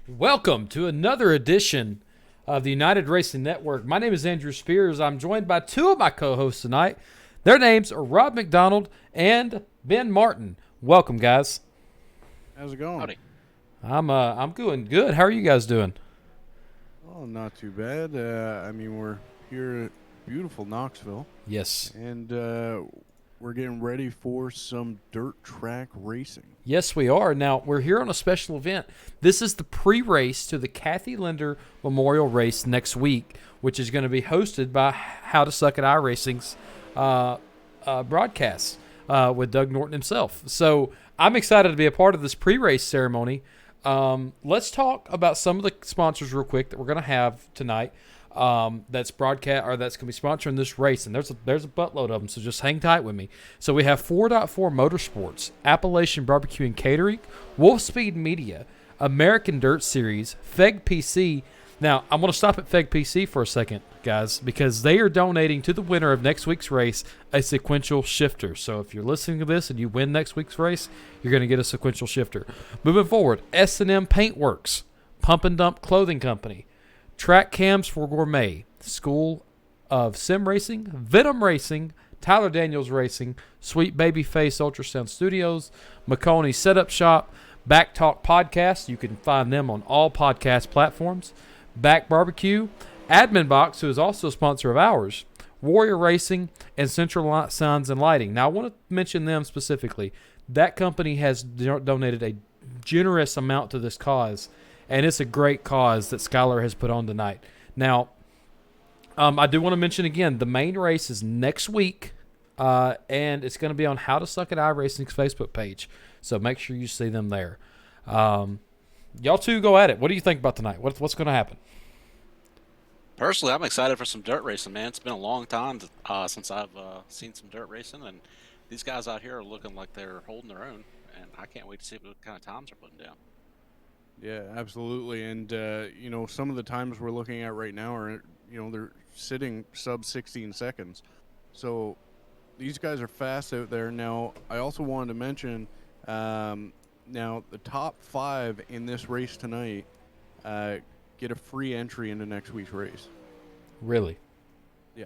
Welcome to another edition of the United Racing Network. My name is Andrew Spears. I'm joined by two of my co-hosts tonight. Their names are Rob McDonald and Ben Martin. Welcome, guys. How's it going? Howdy. I'm doing good. How are you guys doing? Oh, not too bad. We're here at beautiful Knoxville, Yes. and we're getting ready for some dirt track racing. Yes, we are. Now, we're here on a special event. This is the pre-race to the Cathy Linder Memorial Race next week, which is going to be hosted by How to Suck at iRacing's broadcast with Doug Norton himself. So I'm excited to be a part of this pre-race ceremony. Let's talk about some of the sponsors real quick that we're going to have tonight. That's broadcast or that's going to be sponsoring this race, and there's a buttload of them. So just hang tight with me. So we have 4.4 Motorsports, Appalachian Barbecue and Catering, Wolfspeed Media, American Dirt Series, Feg PC. Now I'm going to stop at Feg PC for a second, guys, because they are donating to the winner of next week's race a sequential shifter. So if you're listening to this and you win next week's race, you're going to get a sequential shifter. Moving forward, S&M Paintworks, Pump and Dump Clothing Company, Track Cams for Gourmet, School of Sim Racing, Venom Racing, Tyler Daniels Racing, Sweet Baby Face Ultrasound Studios, McConey Setup Shop, Back Talk Podcast. You can find them on all podcast platforms. Back Barbecue, Admin Box, who is also a sponsor of ours, Warrior Racing, and Central Sounds and Lighting. Now, I want to mention them specifically. That company has donated a generous amount to this cause, and it's a great cause that Skylar has put on tonight. Now, I do want to mention again, the main race is next week, and it's going to be on How to Suck at iRacing's Facebook page. So make sure you see them there. Y'all two go at it. What do you think about tonight? What's going to happen? Personally, I'm excited for some dirt racing, man. It's been a long time since I've seen some dirt racing, and these guys out here are looking like they're holding their own, and I can't wait to see what kind of times they're putting down. Yeah, absolutely. And some of the times we're looking at right now are they're sitting sub 16 seconds. So these guys are fast out there. Now, I also wanted to mention. Now, the top 5 in this race tonight get a free entry into next week's race. Really? Yeah.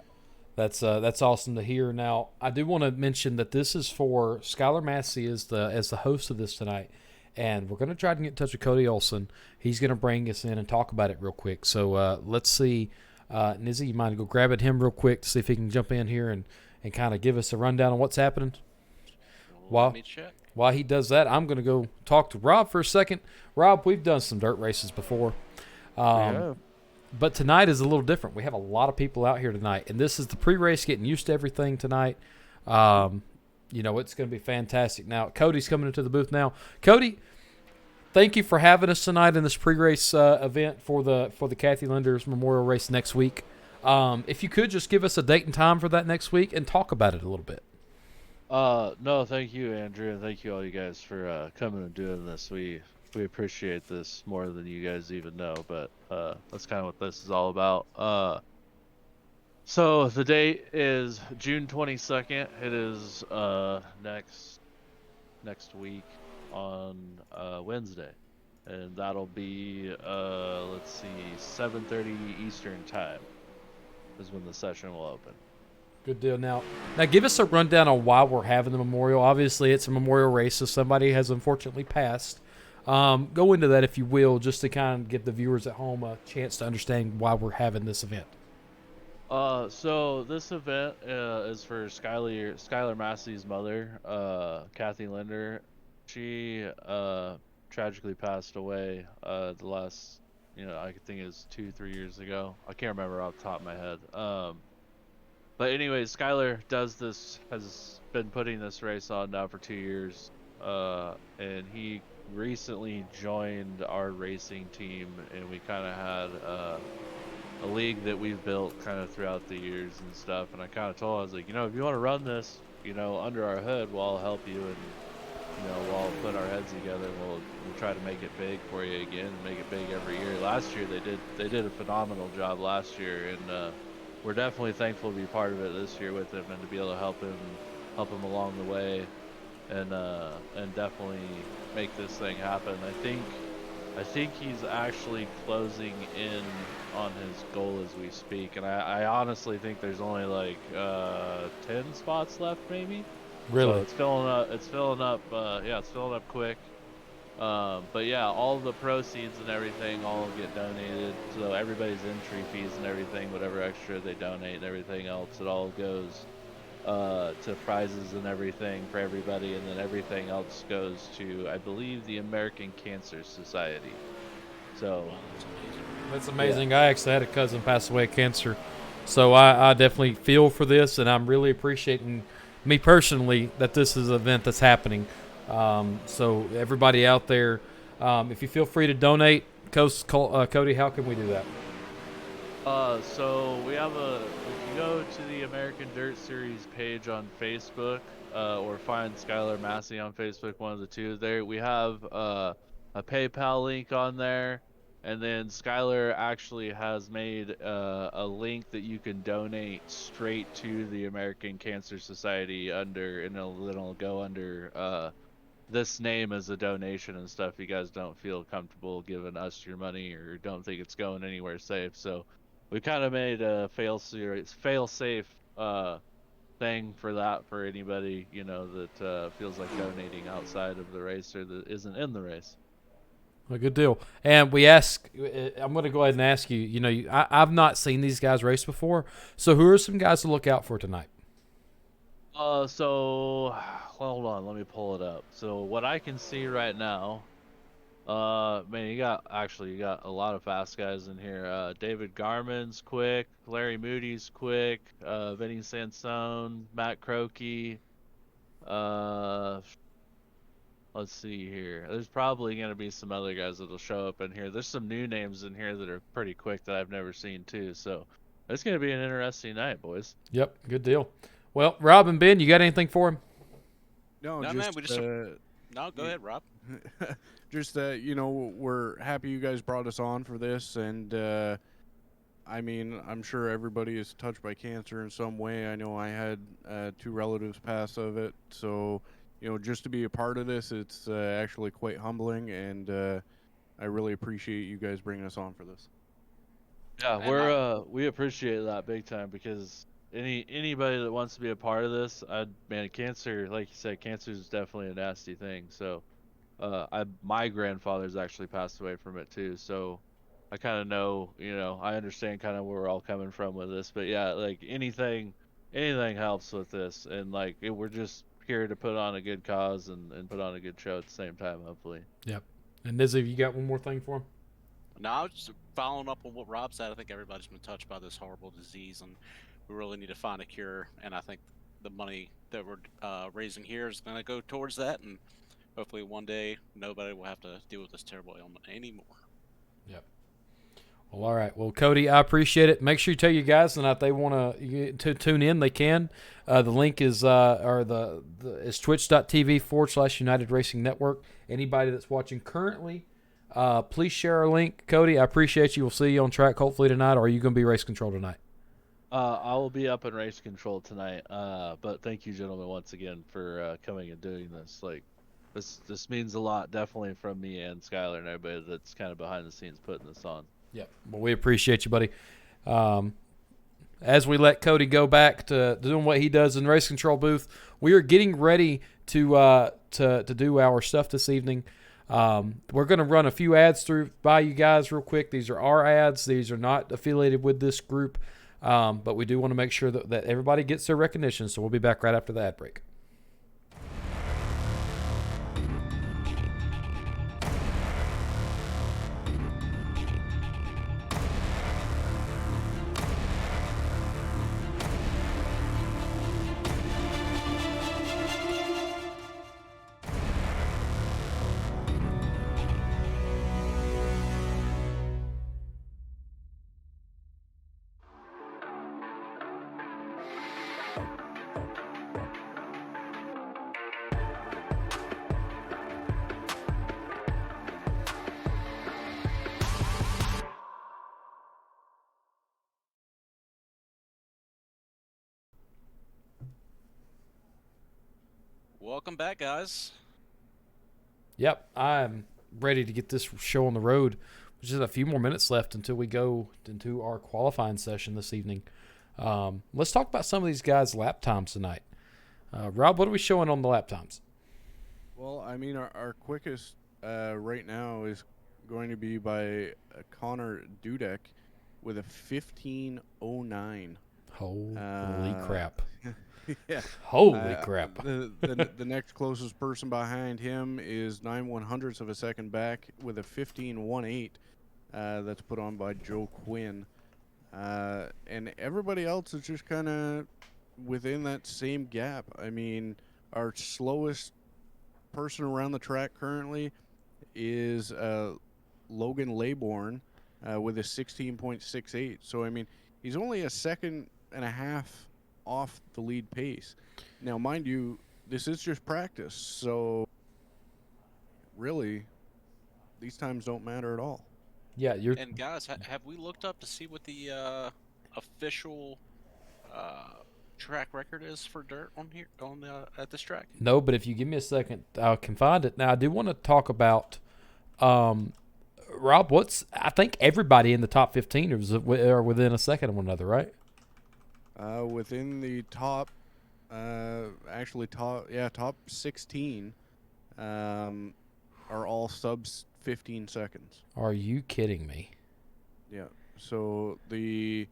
That's awesome to hear. Now, I do want to mention that this is for Skylar Massey as the host of this tonight, and we're going to try to get in touch with Cody Olson. He's going to bring us in and talk about it real quick. So let's see. Nizzy, you mind go grab at him real quick to see if he can jump in here and kind of give us a rundown on what's happening? Let me check. While he does that, I'm going to go talk to Rob for a second. Rob, we've done some dirt races before. But tonight is a little different. We have a lot of people out here tonight, and this is the pre-race, getting used to everything tonight. It's going to be fantastic. Now, Cody's coming into the booth now. Cody, thank you for having us tonight in this pre-race event for the Cathy Linder's Memorial Race next week. If you could just give us a date and time for that next week and talk about it a little bit. No, thank you, Andrew, and thank you all you guys for coming and doing this. We appreciate this more than you guys even know, but that's kind of what this is all about. So the date is June 22nd. It is next week on Wednesday, and that'll be 7:30 Eastern time is when the session will open. Good deal. Now give us a rundown on why we're having the memorial. Obviously, it's a memorial race, so somebody has unfortunately passed. Go into that, if you will, just to kind of give the viewers at home a chance to understand why we're having this event. So this event is for Skylar Massey's mother, Cathy Linder. She tragically passed away the last, I think it was 2-3 years ago. I can't remember off the top of my head. But anyways, Skylar has been putting this race on now for 2 years, and he recently joined our racing team, and we kind of had a league that we've built kind of throughout the years and stuff. And I kind of told him, I was like, if you want to run this, under our hood, well, I'll help you, and we'll put our heads together, and we'll try to make it big for you again, and make it big every year. Last year they did a phenomenal job last year, and we're definitely thankful to be part of it this year with him, and to be able to help him along the way, and definitely make this thing happen. I I think he's actually closing in on his goal as we speak, and I honestly think there's only like 10 spots left, maybe. So Really? it's filling up. It's filling up. Yeah, it's filling up quick. But yeah, all the proceeds and everything all get donated. So everybody's entry fees and everything, whatever extra they donate and everything else, it all goes to prizes and everything for everybody, and then everything else goes to, I believe, the American Cancer Society. So Wow, that's amazing. That's yeah, amazing. I actually had a cousin pass away of cancer. So I definitely feel for this, and I'm really appreciating me personally that this is an event that's happening. So everybody out there, if you feel free to donate, Cody, how can we do that? so we have if you go to the American Dirt Series page on Facebook, or find Skylar Massey on Facebook, one of the two there, we have a PayPal link on there. And then Skylar actually has made a link that you can donate straight to the American Cancer Society under, and it'll go under this name as a donation and stuff. You guys don't feel comfortable giving us your money or don't think it's going anywhere safe. So we kind of made a fail safe thing for that, for anybody, that feels like donating outside of the race or that isn't in the race. A good deal. And we ask, I'm going to go ahead and ask you, I've not seen these guys race before. So who are some guys to look out for tonight? So hold on, let me pull it up. So what I can see right now, man, you got a lot of fast guys in here. David Garman's quick, Larry Moody's quick, Vinny Sansone, Matt Croakey. Uh, let's see here. There's probably gonna be some other guys that'll show up in here. There's some new names in here that are pretty quick that I've never seen too. So it's gonna be an interesting night, boys. Yep, good deal. Well, Rob and Ben, you got anything for him? No, No, man, just we just no. Go yeah. ahead, Rob. just we're happy you guys brought us on for this, and I mean, I'm sure everybody is touched by cancer in some way. I know I had two relatives pass of it, so just to be a part of this, it's actually quite humbling, and I really appreciate you guys bringing us on for this. Yeah, And my we appreciate that big time, because anybody that wants to be a part of this, man, cancer, like you said, cancer is definitely a nasty thing. So, my grandfather's actually passed away from it too. So, I kind of know, I understand kind of where we're all coming from with this. But yeah, like anything helps with this, and like we're just here to put on a good cause and put on a good show at the same time, hopefully. Yep. And Nizzy, you got one more thing for him? No, I was just following up on what Rob said. I think everybody's been touched by this horrible disease, and we really need to find a cure. And I think the money that we're raising here is going to go towards that. And hopefully, one day, nobody will have to deal with this terrible ailment anymore. Yep. Well, all right. Well, Cody, I appreciate it. Make sure you tell you guys, and if they want to tune in, they can. The link is is twitch.tv/United Racing Network. Anybody that's watching currently, please share our link. Cody, I appreciate you. We'll see you on track hopefully tonight. Or are you going to be race control tonight? I will be up in race control tonight. But thank you, gentlemen, once again for coming and doing this. Like, this means a lot, definitely, from me and Skylar and everybody that's kind of behind the scenes putting this on. Yep. Well, we appreciate you, buddy. As we let Cody go back to doing what he does in the race control booth, we are getting ready to do our stuff this evening. We're going to run a few ads through by you guys real quick. These are our ads. These are not affiliated with this group, but we do want to make sure that everybody gets their recognition. So we'll be back right after the ad break. Welcome back, guys. Yep, I'm ready to get this show on the road. There's just a few more minutes left until we go into our qualifying session this evening. Let's talk about some of these guys' lap times tonight. Rob, what are we showing on the lap times? Well, I mean, our quickest right now is going to be by Connor Dudek with a 15:09. Holy crap. Yeah. Holy crap. The next closest person behind him is 9/100ths of a second back with a 15:18. That's put on by Joe Quinn. And everybody else is just kind of within that same gap. I mean, our slowest person around the track currently is Logan Laybourne with a 16.68. So, I mean, he's only a second and a half off the lead pace. Now, mind you, this is just practice. So, really, these times don't matter at all. Yeah, And guys, have we looked up to see what the official track record is for dirt on here at this track? No, but if you give me a second, I can find it. Now, I do want to talk about, Rob, I think everybody in the top 15 are within a second of one another, right? Within the top 16 are all subs 15 seconds. Are you kidding me? Yeah. So the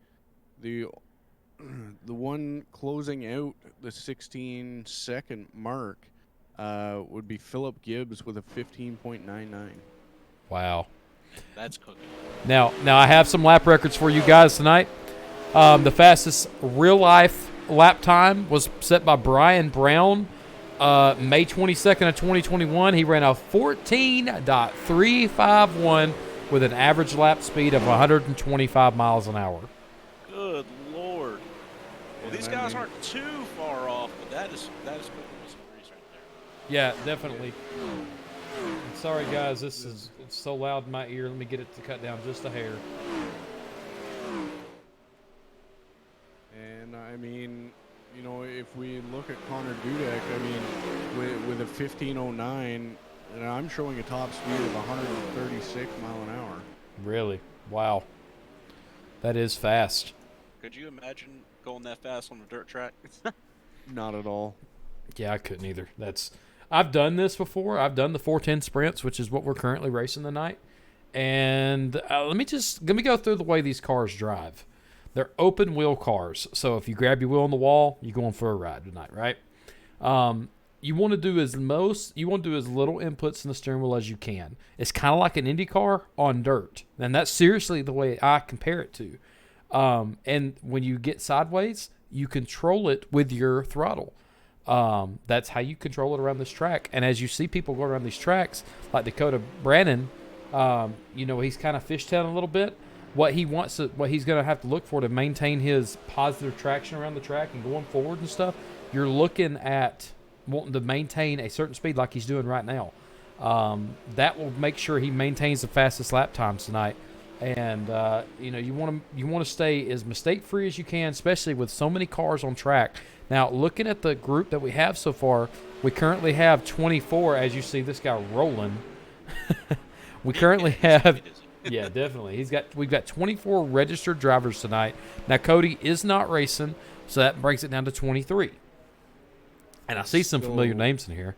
one closing out the 16-second mark would be Philip Gibbs with a 15.99. Wow. That's cooking. Now I have some lap records for you guys tonight. The fastest real-life lap time was set by Brian Brown, May 22nd of 2021. He ran a 14.351 with an average lap speed of 125 miles an hour. Good Lord. Well, these guys aren't too far off, but that is cooking with some grease right there. Yeah, definitely. Sorry, guys, it's so loud in my ear. Let me get it to cut down just a hair. And I mean, you know, if we look at Connor Dudek, I mean, with a 15:09, and I'm showing a top speed of 136 mile an hour. Really? Wow. That is fast. Could you imagine going that fast on a dirt track? Not at all. Yeah, I couldn't either. I've done this before. I've done the 410 sprints, which is what we're currently racing tonight. And let me go through the way these cars drive. They're open wheel cars. So if you grab your wheel on the wall, you're going for a ride tonight, right? You want to do as little inputs in the steering wheel as you can. It's kind of like an Indy car on dirt. And that's seriously the way I compare it to. And when you get sideways, you control it with your throttle. That's how you control it around this track. And as you see people go around these tracks, like Dakota Brannon, he's kind of fishtailing a little bit. What he's going to have to look for to maintain his positive traction around the track and going forward and stuff, you're looking at wanting to maintain a certain speed like he's doing right now. That will make sure he maintains the fastest lap times tonight. And you want to stay as mistake free as you can, especially with so many cars on track. Now, looking at the group that we have so far, we currently have 24. As you see, this guy rolling. We currently have, yeah, definitely. We've got 24 registered drivers tonight. Now, Cody is not racing, so that brings it down to 23. And I see some familiar names in here.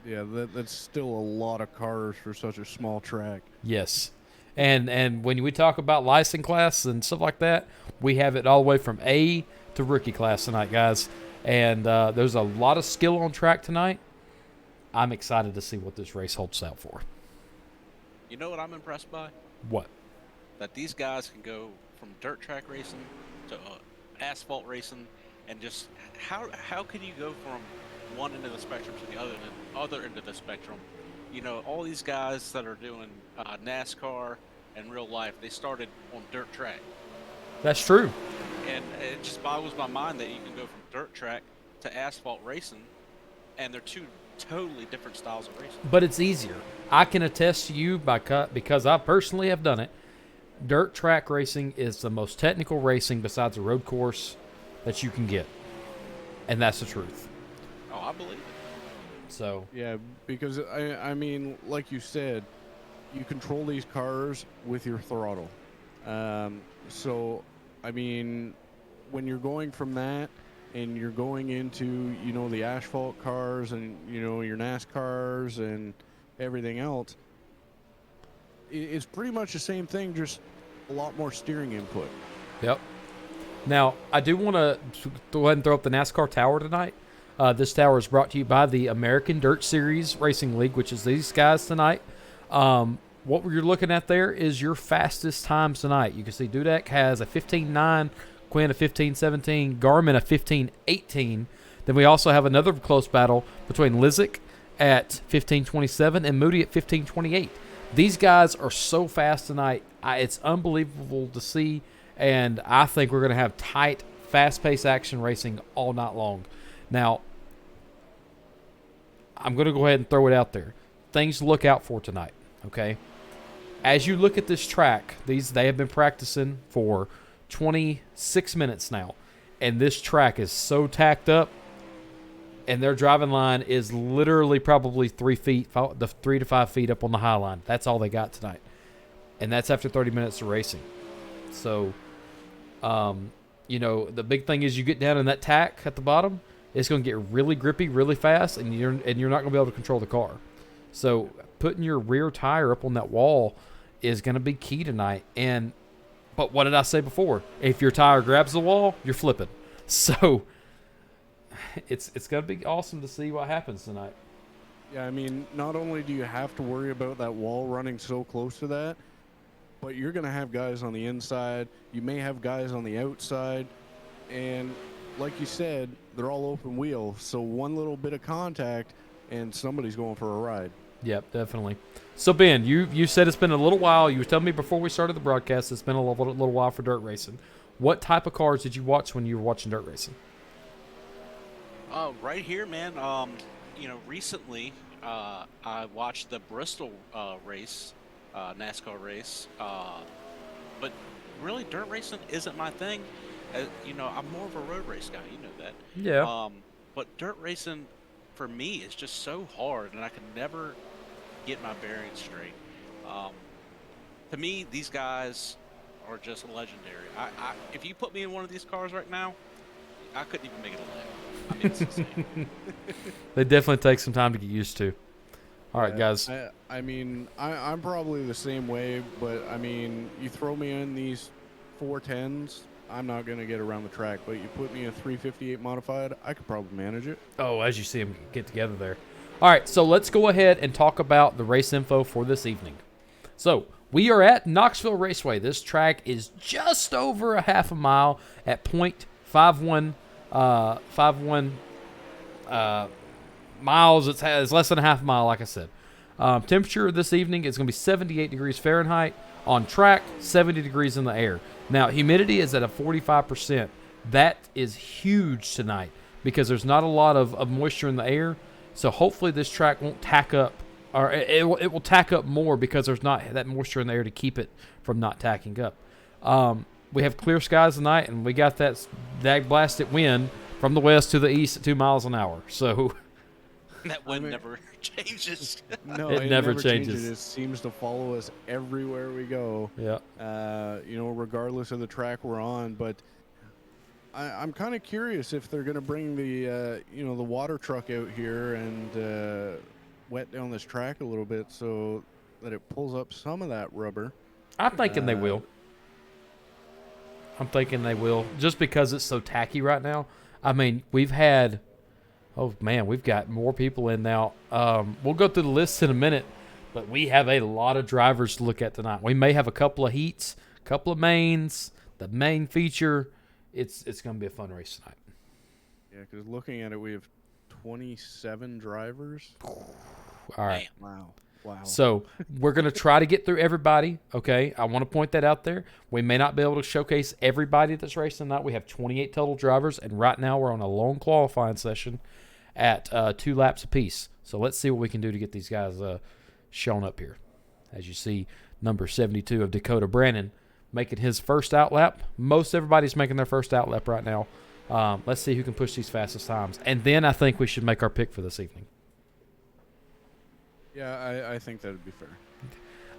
Yeah, that's still a lot of cars for such a small track. Yes. And when we talk about license class and stuff like that, we have it all the way from A to rookie class tonight, guys. And there's a lot of skill on track tonight. I'm excited to see what this race holds out for. You know what I'm impressed by? What? That these guys can go from dirt track racing to asphalt racing, and just how can you go from one end of the spectrum to the other end of the spectrum? You know, all these guys that are doing NASCAR and real life, they started on dirt track. That's true. And it just boggles my mind that you can go from dirt track to asphalt racing, and they're two totally different styles of racing. But it's easier. I can attest to you because I personally have done it. Dirt track racing is the most technical racing besides a road course that you can get. And that's the truth. Oh, I believe it. So yeah, because I mean, like you said, you control these cars with your throttle. So, I mean, when you're going from that and you're going into, the asphalt cars and, your NASCARs and everything else, it's pretty much the same thing, just a lot more steering input. Yep. Now, I do want to go ahead and throw up the NASCAR Tower tonight. This tower is brought to you by the American Dirt Series Racing League, which is these guys tonight. What you're looking at there is your fastest times tonight. You can see Dudek has a 15.9, Quinn a 15.17, Garmin a 15.18. Then we also have another close battle between Lizik at 15.27 and Moody at 15.28. These guys are so fast tonight. It's unbelievable to see, and I think we're going to have tight, fast-paced action racing all night long. Now, I'm going to go ahead and throw it out there. Things to look out for tonight, okay? As you look at this track, they have been practicing for 26 minutes now, and this track is so tacked up, and their driving line is literally probably 3 to 5 feet up on the high line. That's all they got tonight, and that's after 30 minutes of racing. So, the big thing is you get down in that tack at the bottom, it's going to get really grippy really fast, and you're not going to be able to control the car. So putting your rear tire up on that wall is going to be key tonight. But what did I say before? If your tire grabs the wall, you're flipping. So it's going to be awesome to see what happens tonight. Yeah, I mean, not only do you have to worry about that wall running so close to that, but you're going to have guys on the inside. You may have guys on the outside. And like you said, they're all open wheel. So one little bit of contact and somebody's going for a ride. Yep, definitely. So, Ben, you said it's been a little while. You were telling me before we started the broadcast it's been a little while for dirt racing. What type of cars did you watch when you were watching dirt racing? Right here, man. Recently I watched the Bristol race, NASCAR race. But really, dirt racing isn't my thing. I'm more of a road race guy. You know that. Yeah. But dirt racing, for me, is just so hard, and I can never get my bearings straight. To me, these guys are just legendary. If you put me in one of these cars right now, I couldn't even make it a lap. I mean, it's insane. They definitely take some time to get used to. All right, guys. I'm probably the same way, but I mean, you throw me in these 410s, I'm not going to get around the track, but you put me in a 358 modified, I could probably manage it. Oh, as you see them get together there. All right, so let's go ahead and talk about the race info for this evening. So we are at Knoxville Raceway. This track is just over a half a mile at 0.51 miles. It's less than a half a mile, like I said. Temperature this evening is going to be 78 degrees Fahrenheit. On track, 70 degrees in the air. Now, humidity is at a 45%. That is huge tonight because there's not a lot of moisture in the air. So hopefully this track won't tack up, or it will tack up more because there's not that moisture in the air to keep it from not tacking up. We have clear skies tonight, and we got that blasted wind from the west to the east at 2 miles an hour. So that wind never changes. No, it never changes. It seems to follow us everywhere we go. Yeah. Regardless of the track we're on. But I'm kind of curious if they're going to bring the water truck out here and wet down this track a little bit so that it pulls up some of that rubber. I'm thinking they will. Just because it's so tacky right now. I mean, we've got more people in now. We'll go through the list in a minute, but we have a lot of drivers to look at tonight. We may have a couple of heats, a couple of mains, the main feature. It's going to be a fun race tonight. Yeah, because looking at it, we have 27 drivers. All right. Wow. So we're going to try to get through everybody, okay? I want to point that out there. We may not be able to showcase everybody that's racing tonight. We have 28 total drivers, and right now we're on a long qualifying session at 2 laps apiece. So let's see what we can do to get these guys shown up here. As you see, number 72 of Dakota Brannon making his first outlap. Most everybody's making their first outlap right now. Let's see who can push these fastest times. And then I think we should make our pick for this evening. Yeah, I think that would be fair.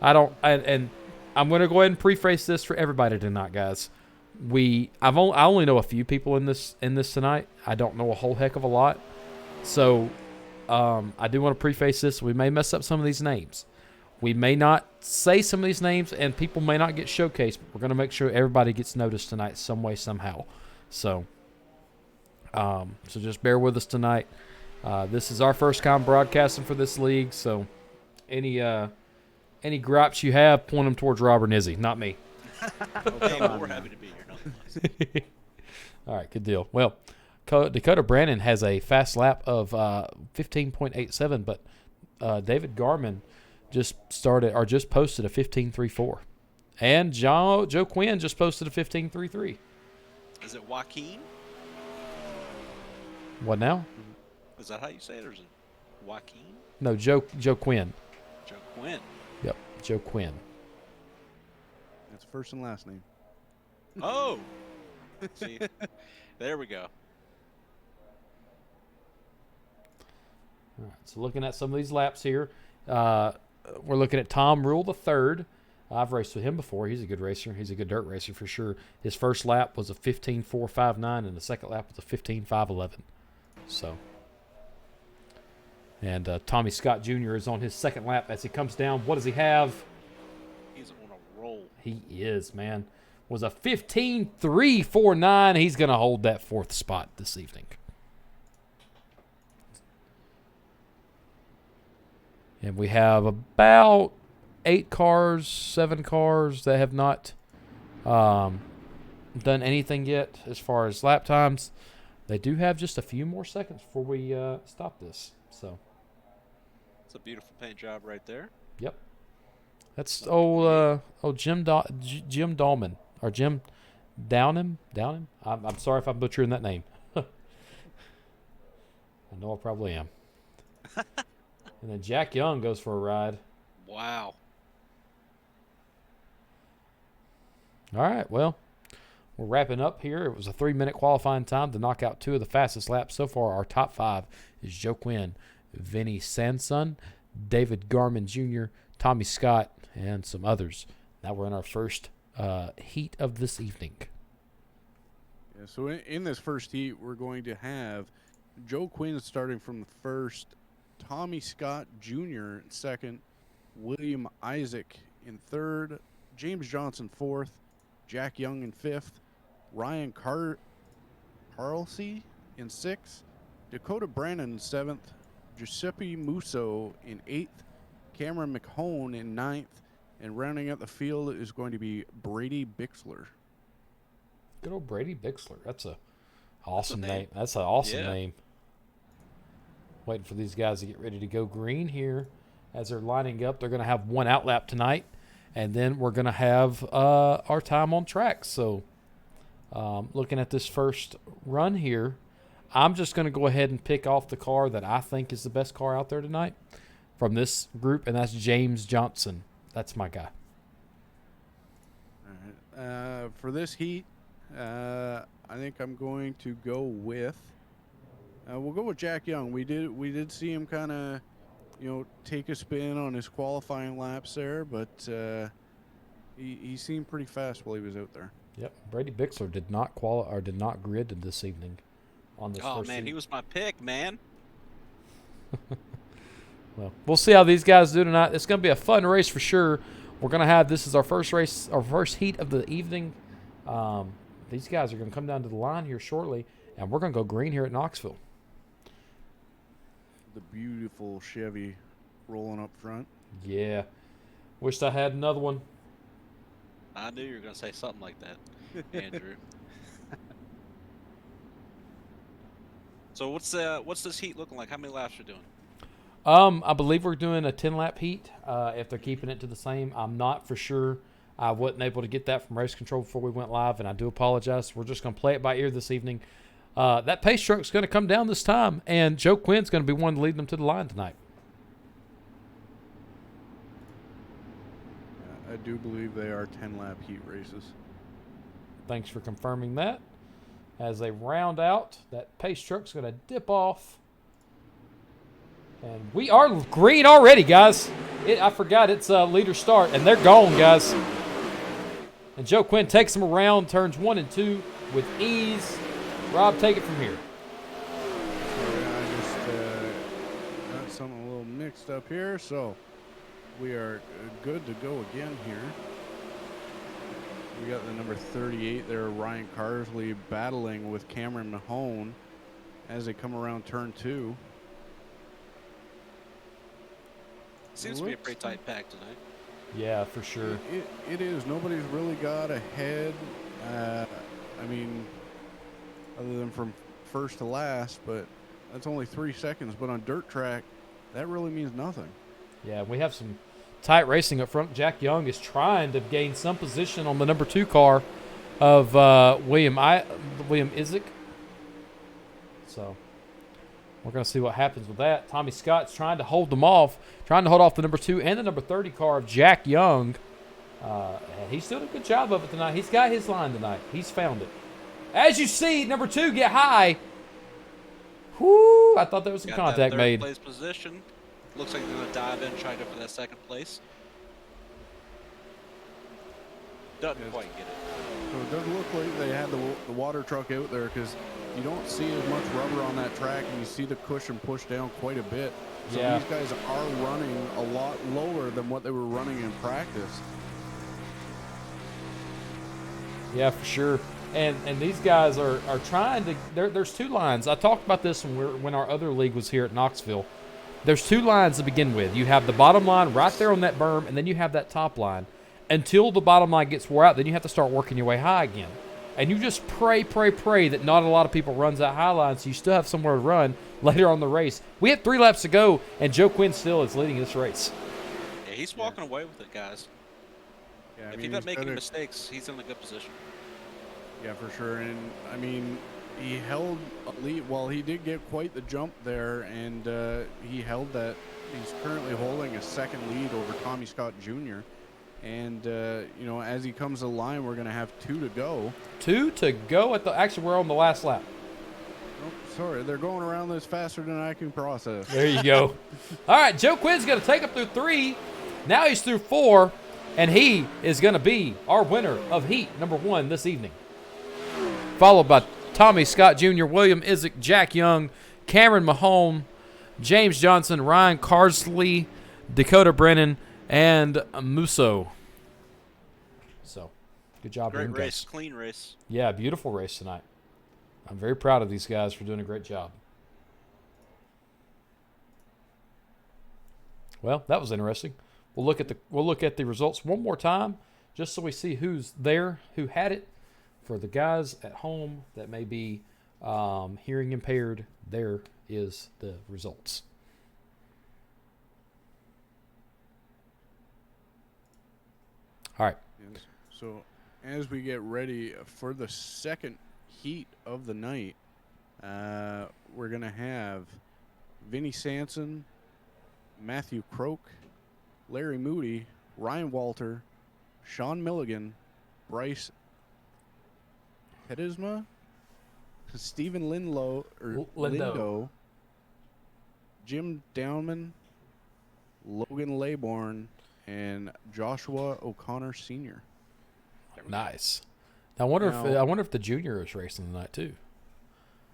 And I'm going to go ahead and preface this for everybody tonight, guys. I only know a few people in this tonight. I don't know a whole heck of a lot. So I do want to preface this. We may mess up some of these names. We may not say some of these names, and people may not get showcased, but we're going to make sure everybody gets noticed tonight some way, somehow. So just bear with us tonight. This is our first time broadcasting for this league, so any gripes you have, point them towards Robert and Izzy, not me. Hey, well, we're happy to be here. Nonetheless. All right, good deal. Well, Dakota Brandon has a fast lap of 15.87, but David Garman just posted a 15.34, and Joe Quinn just posted a 15.33. Is it Joaquin? What now? Is that how you say it, or is it Joaquin? No, Joe Quinn. Joe Quinn. Yep, Joe Quinn. That's first and last name. Oh, see, there we go. All right, so looking at some of these laps here, we're looking at Tom Rule III. I've raced with him before. He's a good racer. He's a good dirt racer for sure. His first lap was a 15.459, and the second lap was a 15.511. So, and Tommy Scott Jr. is on his second lap as he comes down. What does he have? He's on a roll. He is, man. Was a 15.349. He's going to hold that fourth spot this evening. And we have about 7 cars that have not done anything yet as far as lap times. They do have just a few more seconds before we stop this. So It's a beautiful paint job right there. Yep. That's old Jim Dahlman or Jim Downham. I'm sorry if I'm butchering that name. I know I probably am. And then Jack Young goes for a ride. Wow. All right, well, we're wrapping up here. It was a 3-minute qualifying time to knock out 2 of the fastest laps so far. Our top 5 is Joe Quinn, Vinny Sanson, David Garman Jr., Tommy Scott, and some others. Now we're in our first heat of this evening. Yeah, so in this first heat, we're going to have Joe Quinn starting from the first, Tommy Scott Jr. in second, William Isaac in third, James Johnson fourth, Jack Young in fifth, Ryan Carlsey in sixth, Dakota Brandon in seventh, Giuseppe Musso in eighth, Cameron McHone in ninth, and rounding out the field is going to be Brady Bixler. Good old Brady Bixler. That's a awesome name. That's an awesome name. Waiting for these guys to get ready to go green here as they're lining up. They're going to have one outlap tonight, and then we're going to have our time on track. So looking at this first run here, I'm just going to go ahead and pick off the car that I think is the best car out there tonight from this group, and that's James Johnson. That's my guy. All right. For this heat, I think I'm going to go with. We'll go with Jack Young. We did see him kind of, take a spin on his qualifying laps there, but he seemed pretty fast while he was out there. Yep. Brady Bixler did not grid this evening on this Oh first man, heat. he was my pick, man. Well, we'll see how these guys do tonight. It's going to be a fun race for sure. We're going to have, this is our first race, our first heat of the evening. These guys are going to come down to the line here shortly, and we're going to go green here at Knoxville. The beautiful Chevy rolling up front. Yeah. Wished I had another one. I knew you were going to say something like that, Andrew. So what's this heat looking like? How many laps are we doing? I believe we're doing a 10-lap heat. If they're keeping it to the same, I'm not for sure. I wasn't able to get that from race control before we went live, and I do apologize. We're just going to play it by ear this evening. That pace truck's going to come down this time, and Joe Quinn's going to be one leading them to the line tonight. I do believe they are 10-lap heat races. Thanks for confirming that. As they round out, that pace truck's going to dip off. And we are green already, guys. I forgot it's leader start, and they're gone, guys. And Joe Quinn takes them around, turns 1 and 2 with ease. Rob, take it from here. I just got something a little mixed up here, so we are good to go again here. We got the number 38 there, Ryan Carsley, battling with Cameron Mahone as they come around turn 2. Seems to be a pretty tight pack tonight. Yeah, for sure. It is. Nobody's really got ahead. I mean, other than from first to last, but that's only 3 seconds. But on dirt track, that really means nothing. Yeah, we have some tight racing up front. Jack Young is trying to gain some position on the number 2 car of William Isaac. So we're going to see what happens with that. Tommy Scott's trying to hold them off, trying to hold off the number 2 and the number 30 car of Jack Young. And he's doing a good job of it tonight. He's got his line tonight. He's found it. As you see, number 2 get high. Whoo! I thought there was some contact that made. Place position. Looks like they're going to dive in, try to go for that second place. Doesn't quite get it. So it does look like they had the water truck out there because you don't see as much rubber on that track, and you see the cushion pushed down quite a bit. So Yeah. these guys are running a lot lower than what they were running in practice. Yeah, for sure. And these guys are trying to. There's 2 lines. I talked about this when our other league was here at Knoxville. There's 2 lines to begin with. You have the bottom line right there on that berm, and then you have that top line. Until the bottom line gets wore out, then you have to start working your way high again. And you just pray that not a lot of people runs that high line, so you still have somewhere to run later on the race. We have 3 laps to go, and Joe Quinn still is leading this race. Yeah, he's walking away with it, guys. Yeah, If he's not making mistakes, he's in a good position. Yeah, for sure. And I mean, he held a lead. Well, he did get quite the jump there, and he held that. He's currently holding a second lead over Tommy Scott Jr. And you know, as he comes to the line, we're going to have 2 to go. 2 to go actually, we're on the last lap. Oh, sorry, they're going around this faster than I can process. There you go. All right, Joe Quinn's going to take up through 3. Now he's through 4, and he is going to be our winner of heat number 1 this evening. Followed by Tommy Scott Jr., William Isaac, Jack Young, Cameron Mahone, James Johnson, Ryan Carsley, Dakota Brennan, and Musso. So, good job. Great guys. race, clean race. Yeah, beautiful race tonight. I'm very proud of these guys for doing a great job. Well, that was interesting. We'll look at the results one more time, just so we see who's there, who had it. For the guys at home that may be hearing impaired, there is the results. All right. Yes. So as we get ready for the second heat of the night, we're going to have Vinnie Sanson, Matthew Croak, Larry Moody, Ryan Walter, Sean Milligan, Bryce Pedisma, Stephen Lindo, Jim Downman, Logan Laybourne, and Joshua O'Connor Sr. Nice. Now, I wonder if the junior is racing tonight too.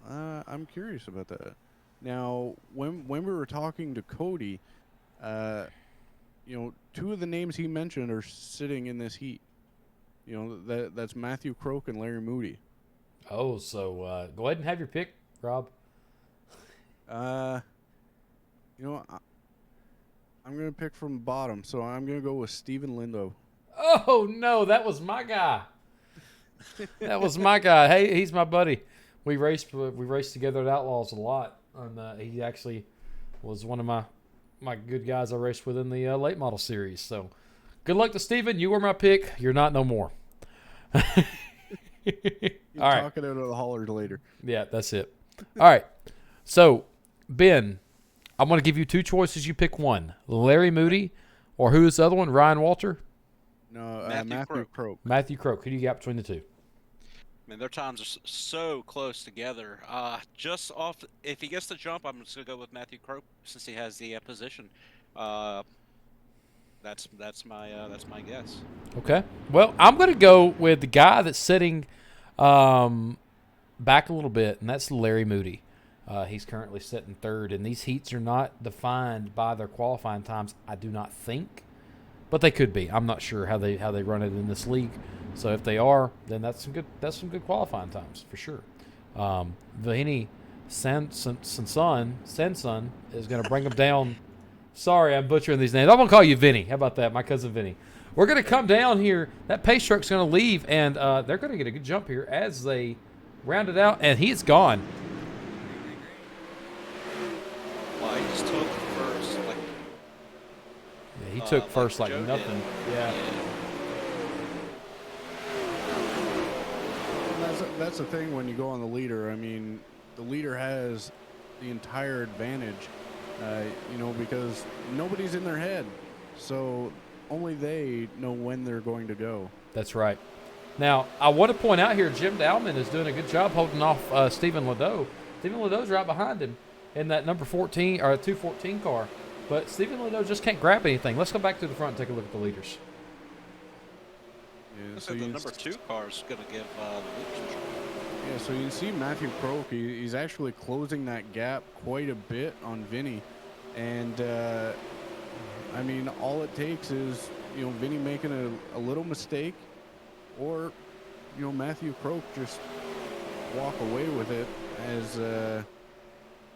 I'm curious about that. Now, when we were talking to Cody, you know, 2 of the names he mentioned are sitting in this heat. You know, that's Matthew Croak and Larry Moody. Oh, so go ahead and have your pick, Rob. You know, I'm going to pick from bottom, so I'm going to go with Stephen Lindo. Oh, no, that was my guy. That was my guy. Hey, he's my buddy. We raced together at Outlaws a lot, and he actually was one of my good guys I raced with in the late model series. So good luck to Stephen. You were my pick. You're not no more. You'll All right. talk it out of the hollers later. Yeah, that's it. All right. So, Ben, I'm going to give you 2 choices. You pick one. Larry Moody, or who is the other one? Ryan Walter? No, Matthew Croak. Matthew Croak. Who do you got between the 2? I mean, their times are so close together. Just off, if he gets the jump, I'm just going to go with Matthew Croak since he has the position. That's my guess. Okay. Well, I'm going to go with the guy that's sitting back a little bit, and that's Larry Moody. He's currently sitting third, and these heats are not defined by their qualifying times, I do not think, but they could be. I'm not sure how they run it in this league. So if they are, then that's some good qualifying times for sure. Vahini Sanson is going to bring them down. Sorry, I'm butchering these names. I'm going to call you Vinny. How about that? My cousin Vinny. We're going to come down here. That pace truck's going to leave, and they're going to get a good jump here as they round it out, and he's gone. Well, he just took first, like. Yeah, he took first like Joe nothing. did. Yeah. That's the thing when you go on the leader. I mean, the leader has the entire advantage, because nobody's in their head. So only they know when they're going to go. That's right. Now, I want to point out here, Jim Dowman is doing a good job holding off Stephen Ledoux. Stephen Ledoux right behind him in that number 14 or 214 car. But Stephen Ledoux just can't grab anything. Let's go back to the front and take a look at the leaders. Yeah, So the number 2 car is going to give the leaders a shot. Yeah, so you can see Matthew Croak, he's actually closing that gap quite a bit on Vinny. And, I mean, all it takes is, Vinny making a little mistake or, Matthew Croak just walk away with it as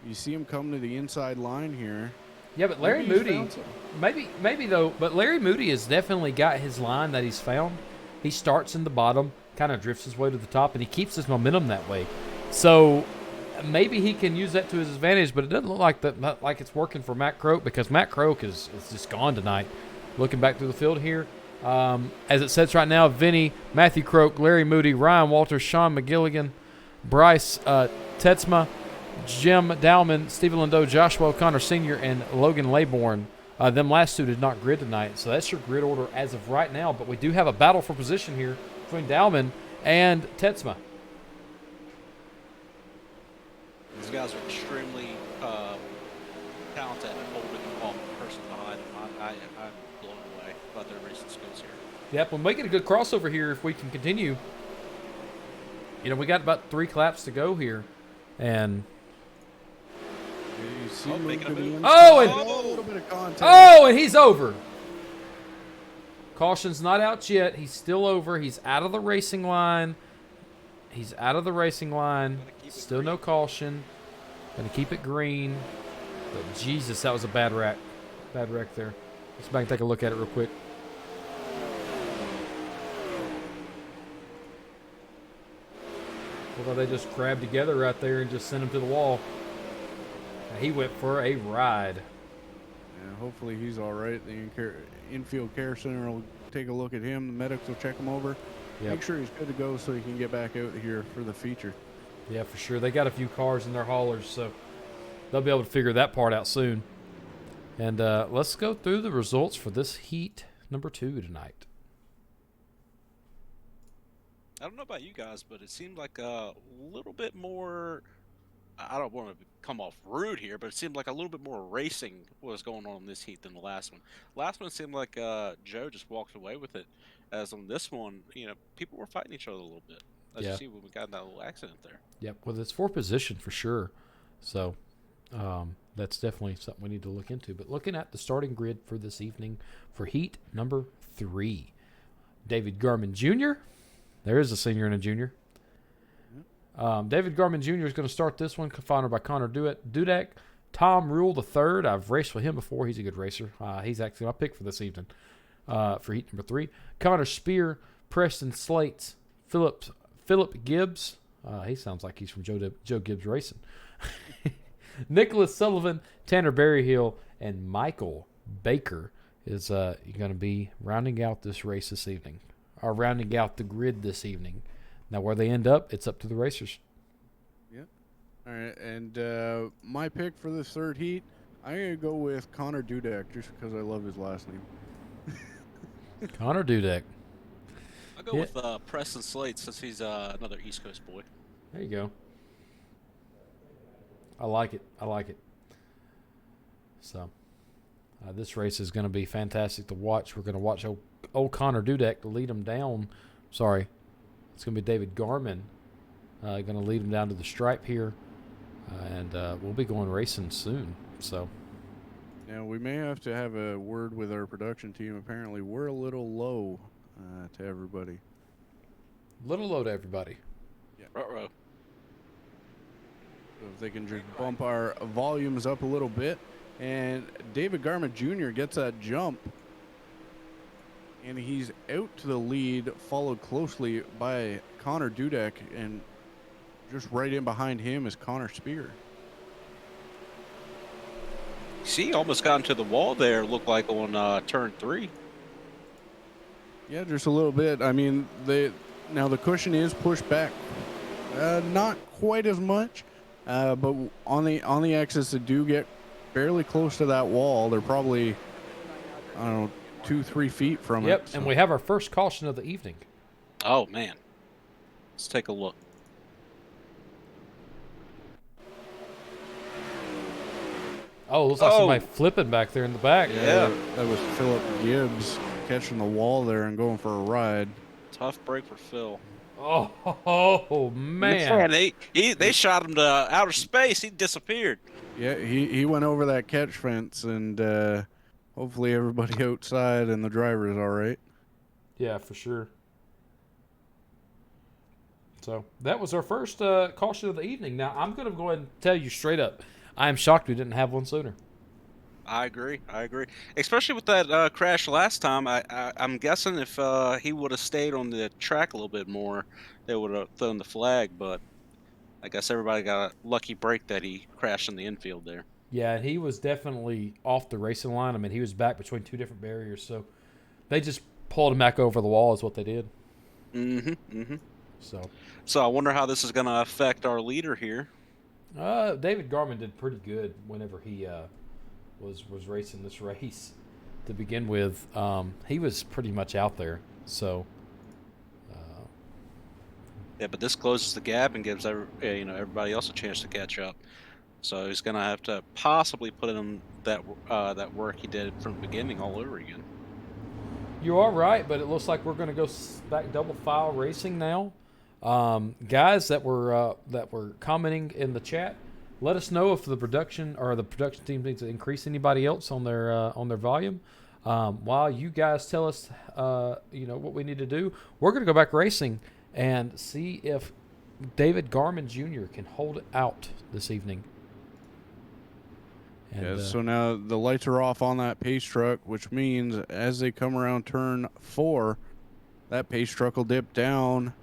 you see him come to the inside line here. Yeah, but Larry Moody, maybe though, but Larry Moody has definitely got his line that he's found. He starts in the bottom, kind of drifts his way to the top, and he keeps his momentum that way. So maybe he can use that to his advantage, but it doesn't look like it's working for Matt Croak because Matt Croak is just gone tonight. Looking back through the field here, as it sits right now, Vinny, Matthew Croak, Larry Moody, Ryan Walters, Sean McGilligan, Bryce Tetzma, Jim Dowman, Stephen Lindo, Joshua O'Connor Sr., and Logan Laybourne. Them last two did not grid tonight, so that's your grid order as of right now. But we do have a battle for position here between Dowman and Tetzma. These guys are extremely talented at holding off the person behind them. I'm blown away by their racing skills here. Yep, we're making a good crossover here if we can continue. We got about 3 claps to go here, and You see making a move. a little bit of contact. and he's over. Caution's not out yet. He's still over. He's out of the racing line. Still no caution. Gonna keep it green. But Jesus, that was a bad wreck. Bad wreck there. Let's back and take a look at it real quick. Although they just grabbed together right there and just sent him to the wall. He went for a ride. Yeah, hopefully he's all right. The infield care center will take a look at him. The medics will check him over. Yep. Make sure he's good to go so he can get back out here for the feature. Yeah, for sure. They got a few cars in their haulers, so they'll be able to figure that part out soon. And let's go through the results for this heat number 2 tonight. I don't know about you guys, but it seemed like a little bit more. I don't want to come off rude here, but it seemed like a little bit more racing was going on in this heat than the last one. Last one seemed like Joe just walked away with it. As on this one, people were fighting each other a little bit. As you see when we got in that little accident there. Yep. Well, it's 4th position for sure. So that's definitely something we need to look into. But looking at the starting grid for this evening for heat number 3, David Garman Jr. There is a senior and a junior. David Garman Jr. is going to start this one, followed by Connor Dudek. Tom Rule III. I've raced with him before. He's a good racer. He's actually my pick for this evening for heat number 3. Connor Spear, Preston Slates, Philip Gibbs. He sounds like he's from Joe Gibbs Racing. Nicholas Sullivan, Tanner Berryhill, and Michael Baker is going to be rounding out this race this evening, or rounding out the grid this evening. Now, where they end up, it's up to the racers. Yep. All right, and my pick for the 3rd heat, I'm going to go with Connor Dudek just because I love his last name. Connor Dudek. I'll go with Preston Slate since he's another East Coast boy. There you go. I like it. So, This race is going to be fantastic to watch. We're going to watch old Connor Dudek lead him down. Sorry, it's going to be David Garman going to lead him down to the stripe here, and we'll be going racing soon. So. Now, we may have to have a word with our production team. Apparently, we're a little low to everybody. Little low to everybody. Yeah. Ruh-roh. So if they can just bump our volumes up a little bit. And David Garman Jr. gets that jump. And he's out to the lead, followed closely by Connor Dudek. And just right in behind him is Connor Spear. See, almost got into the wall there, looked like on turn 3. Yeah, just a little bit. I mean, now the cushion is pushed back, not quite as much, but on the exits that do get fairly close to that wall, they're probably, I don't know, 2-3 feet from it. Yep, So. and we have our first caution of the evening. Oh, man. Let's take a look. Oh, looks like somebody flipping back there in the back. Yeah. That was Philip Gibbs catching the wall there and going for a ride. Tough break for Phil. Oh man. They shot him to outer space. He disappeared. Yeah, he went over that catch fence, and hopefully everybody outside and the driver is all right. Yeah, for sure. So that was our first caution of the evening. Now, I'm going to go ahead and tell you straight up, I am shocked we didn't have one sooner. I agree. Especially with that crash last time. I'm guessing if he would have stayed on the track a little bit more, they would have thrown the flag. But I guess everybody got a lucky break that he crashed in the infield there. Yeah, he was definitely off the racing line. I mean, he was back between two different barriers, so they just pulled him back over the wall is what they did. So I wonder how this is going to affect our leader here. David Garman did pretty good whenever he was racing this race to begin with. He was pretty much out there. So yeah, but this closes the gap and gives everybody else a chance to catch up. So he's going to have to possibly put in that work he did from the beginning all over again. You are right, but it looks like we're going to go back double file racing now. Guys that were commenting in the chat, let us know if the production team needs to increase anybody else on their volume. While you guys tell us what we need to do, we're going to go back racing and see if David Garman Jr. can hold it out this evening. And, so now the lights are off on that pace truck, which means as they come around turn 4, that pace truck will dip down,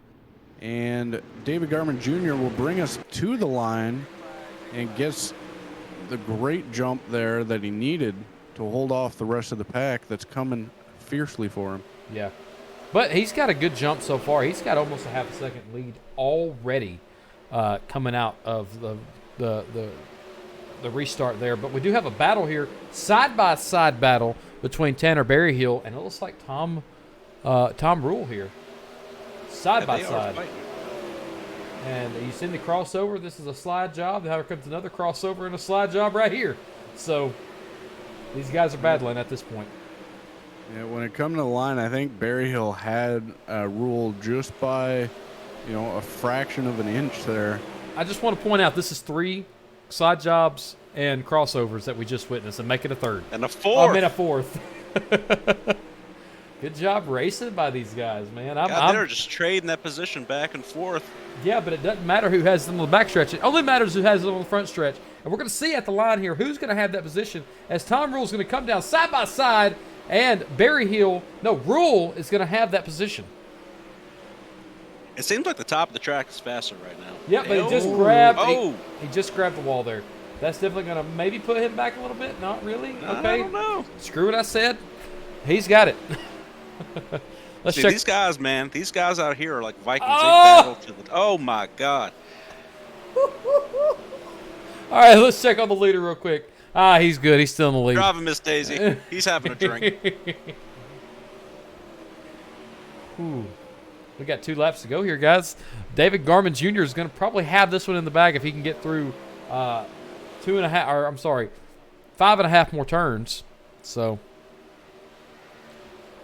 and David Garman Jr. will bring us to the line and gets the great jump there that he needed to hold off the rest of the pack that's coming fiercely for him. Yeah. But he's got a good jump so far. He's got almost a half a second lead already coming out of the restart there. But we do have a battle here, side-by-side battle between Tanner Berryhill and it looks like Tom Rule here. Side-by-side. And you see the crossover. This is a slide job. Here comes another crossover and a slide job right here. So these guys are battling at this point. Yeah, when it comes to the line, I think Berryhill had Rule just by, a fraction of an inch there. I just want to point out this is 3 side jobs and crossovers that we just witnessed, and make it a third. And a fourth. I mean a fourth. Good job racing by these guys, man. They're just trading that position back and forth. Yeah, but it doesn't matter who has them on the back stretch. It only matters who has them on the front stretch. And we're going to see at the line here who's going to have that position as Tom Rule's going to come down side by side, and Rule is going to have that position. It seems like the top of the track is faster right now. Yeah, but he just grabbed the wall there. That's definitely going to maybe put him back a little bit. Not really. Okay. I don't know. Screw what I said. He's got it. Let's check. These guys, man. These guys out here are like Vikings. They battle to the. Oh my God. All right, let's check on the leader real quick. He's good. He's still in the lead. Driving Miss Daisy. He's having a drink. Ooh. We got 2 laps to go here, guys. David Garman Jr. is going to probably have this one in the bag if he can get through 5.5 more turns. So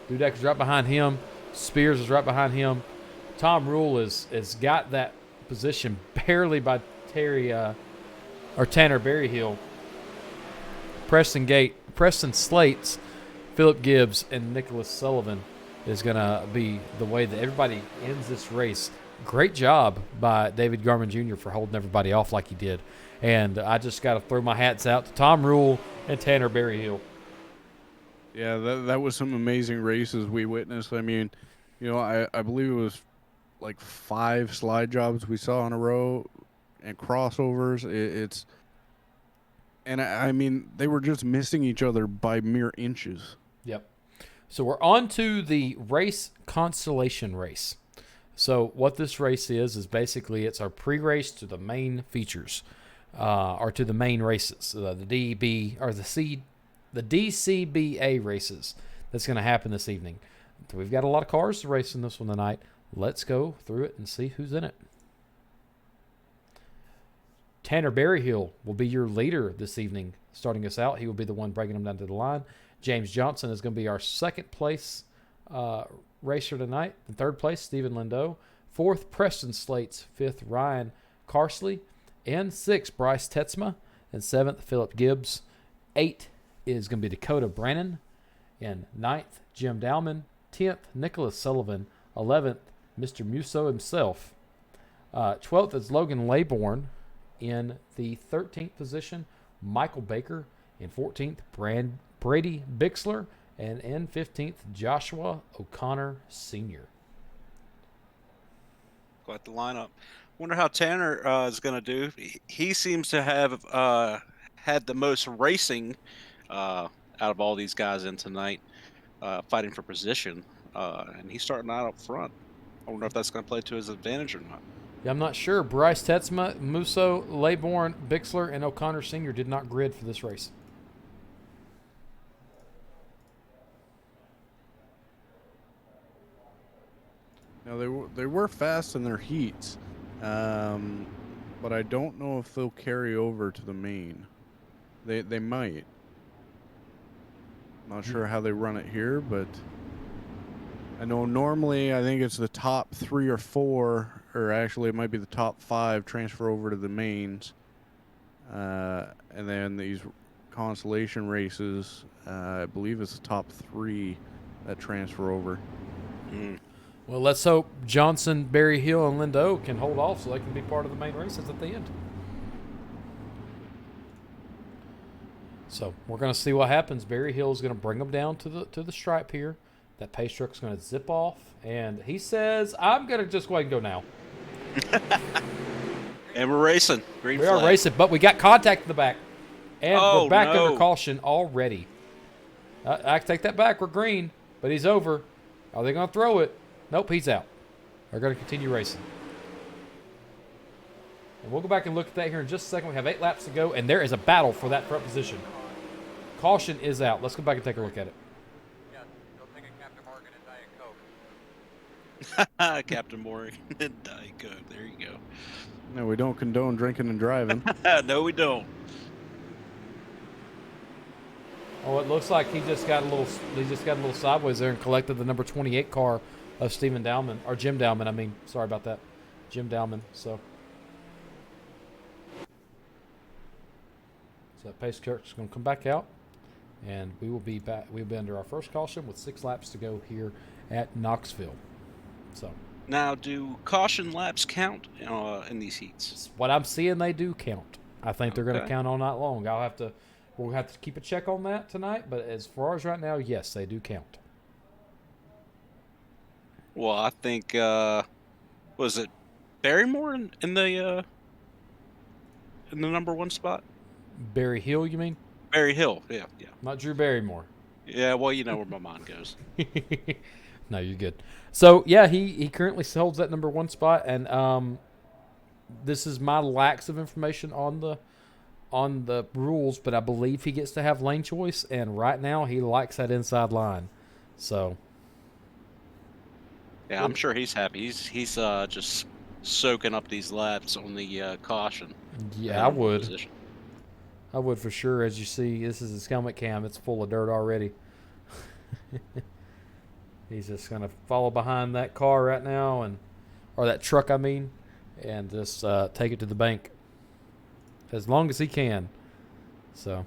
Dudek is right behind him. Spears is right behind him. Tom Rule is got that position barely by Tanner Berryhill. Preston Slates, Philip Gibbs, and Nicholas Sullivan is going to be the way that everybody ends this race. Great job by David Garman Jr. for holding everybody off like he did. And I just got to throw my hats out to Tom Rule and Tanner Berryhill. Yeah, that was some amazing races we witnessed. I mean, I believe it was like 5 slide jobs we saw in a row and crossovers. I mean, they were just missing each other by mere inches. Yep. So we're on to the race constellation race. So what this race is basically it's our pre-race to the main features, or to the main races, the DCBA races that's going to happen this evening. We've got a lot of cars to race in this one tonight. Let's go through it and see who's in it. Tanner Berryhill will be your leader this evening, starting us out. He will be the one breaking them down to the line. James Johnson is going to be our second place racer tonight. In third place, Stephen Lindo. Fourth, Preston Slates. Fifth, Ryan Carsley. And sixth, Bryce Tetzma. And seventh, Philip Gibbs. 8 is going to be Dakota Brannon. And 9th, Jim Dowman. 10th, Nicholas Sullivan. 11th, Mr. Musso himself. 12th is Logan Laybourne. In the 13th position, Michael Baker. In 14th, Brady Bixler. And in 15th, Joshua O'Connor Sr. Quite the lineup. Wonder how Tanner is going to do. He seems to have had the most racing out of all these guys in tonight, fighting for position. And he's starting out up front. I wonder if that's going to play to his advantage or not. Yeah, I'm not sure. Bryce Tetzma, Musso, Laybourne, Bixler, and O'Connor Sr. did not grid for this race. Now they were fast in their heats, but I don't know if they'll carry over to the main. They might. Not sure how they run it here, but I know normally I think it's the top 3 or 4, or actually it might be the top 5 transfer over to the mains, and then these consolation races, I believe it's the top 3 that transfer over. Well, let's hope Johnson, Berryhill, and Lindo can hold off so they can be part of the main races at the end. So we're going to see what happens. Berryhill is going to bring them down to the stripe here. That pace truck's going to zip off, and he says, "I'm going to just go ahead and go now." And we're racing. Green flag. We are racing, but we got contact in the back, and we're back no. under caution already. I take that back. We're green, but he's over. Are they going to throw it? Nope, he's out. They're going to continue racing. And we'll go back and look at that here in just a second. We have 8 laps to go, and there is a battle for that front position. Caution is out. Let's go back and take a look at it. Yeah, go take a Captain Morgan and Diet Coke. Captain Morgan and Diet Coke. There you go. No, we don't condone drinking and driving. No, we don't. Oh, it looks like he just got a little sideways there and collected the number 28 car of Stephen Dowman, or Jim Dowman. I mean, sorry about that, Jim Dowman. So that pace truck is going to come back out, and we will be back. We'll be under our first caution with 6 laps to go here at Knoxville. So now, do caution laps count in these heats? what I'm seeing, they do count. I think they're going to Okay. count all night long. We'll have to keep a check on that tonight. But as far as right now, yes, they do count. Well, I think was it Barrymore in the number 1 spot? Berryhill, you mean? Barry Hill, yeah. Not Drew Barrymore. Yeah, well, you know where my mind goes. No, you're good. So yeah, he currently holds that number 1 spot, and this is my lax of information on the rules, but I believe he gets to have lane choice, and right now he likes that inside line. So Yeah, I'm sure he's happy. He's just soaking up these laps on the caution. yeah, I would. Position. I would for sure. As you see, this is his helmet cam. It's full of dirt already. He's just gonna follow behind that car right now, or that truck, I mean, and just take it to the bank as long as he can. So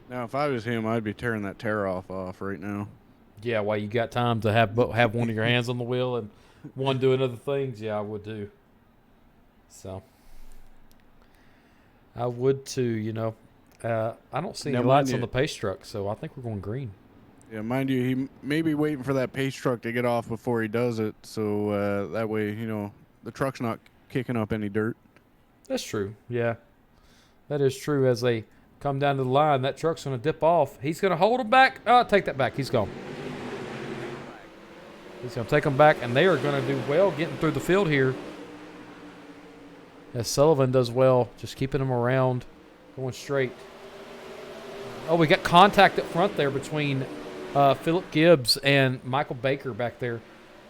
Now, if I was him, I'd be tearing that tear off right now. yeah, while you got time to have one of your hands on the wheel and one doing other things, yeah, I would too. So I would too. I don't see any Now, lights mind on you- the pace truck, so I think we're going green. Yeah, mind you, he may be waiting for that pace truck to get off before he does it, so that way, the truck's not kicking up any dirt. That's true. Yeah, that is true. As they come down to the line, that truck's going to dip off. He's going to hold them back. Oh, take that back. He's gone. He's going to take them back, and they are going to do well getting through the field here. As Sullivan does well, just keeping them around, going straight. Oh, we got contact up front there between Philip Gibbs and Michael Baker back there.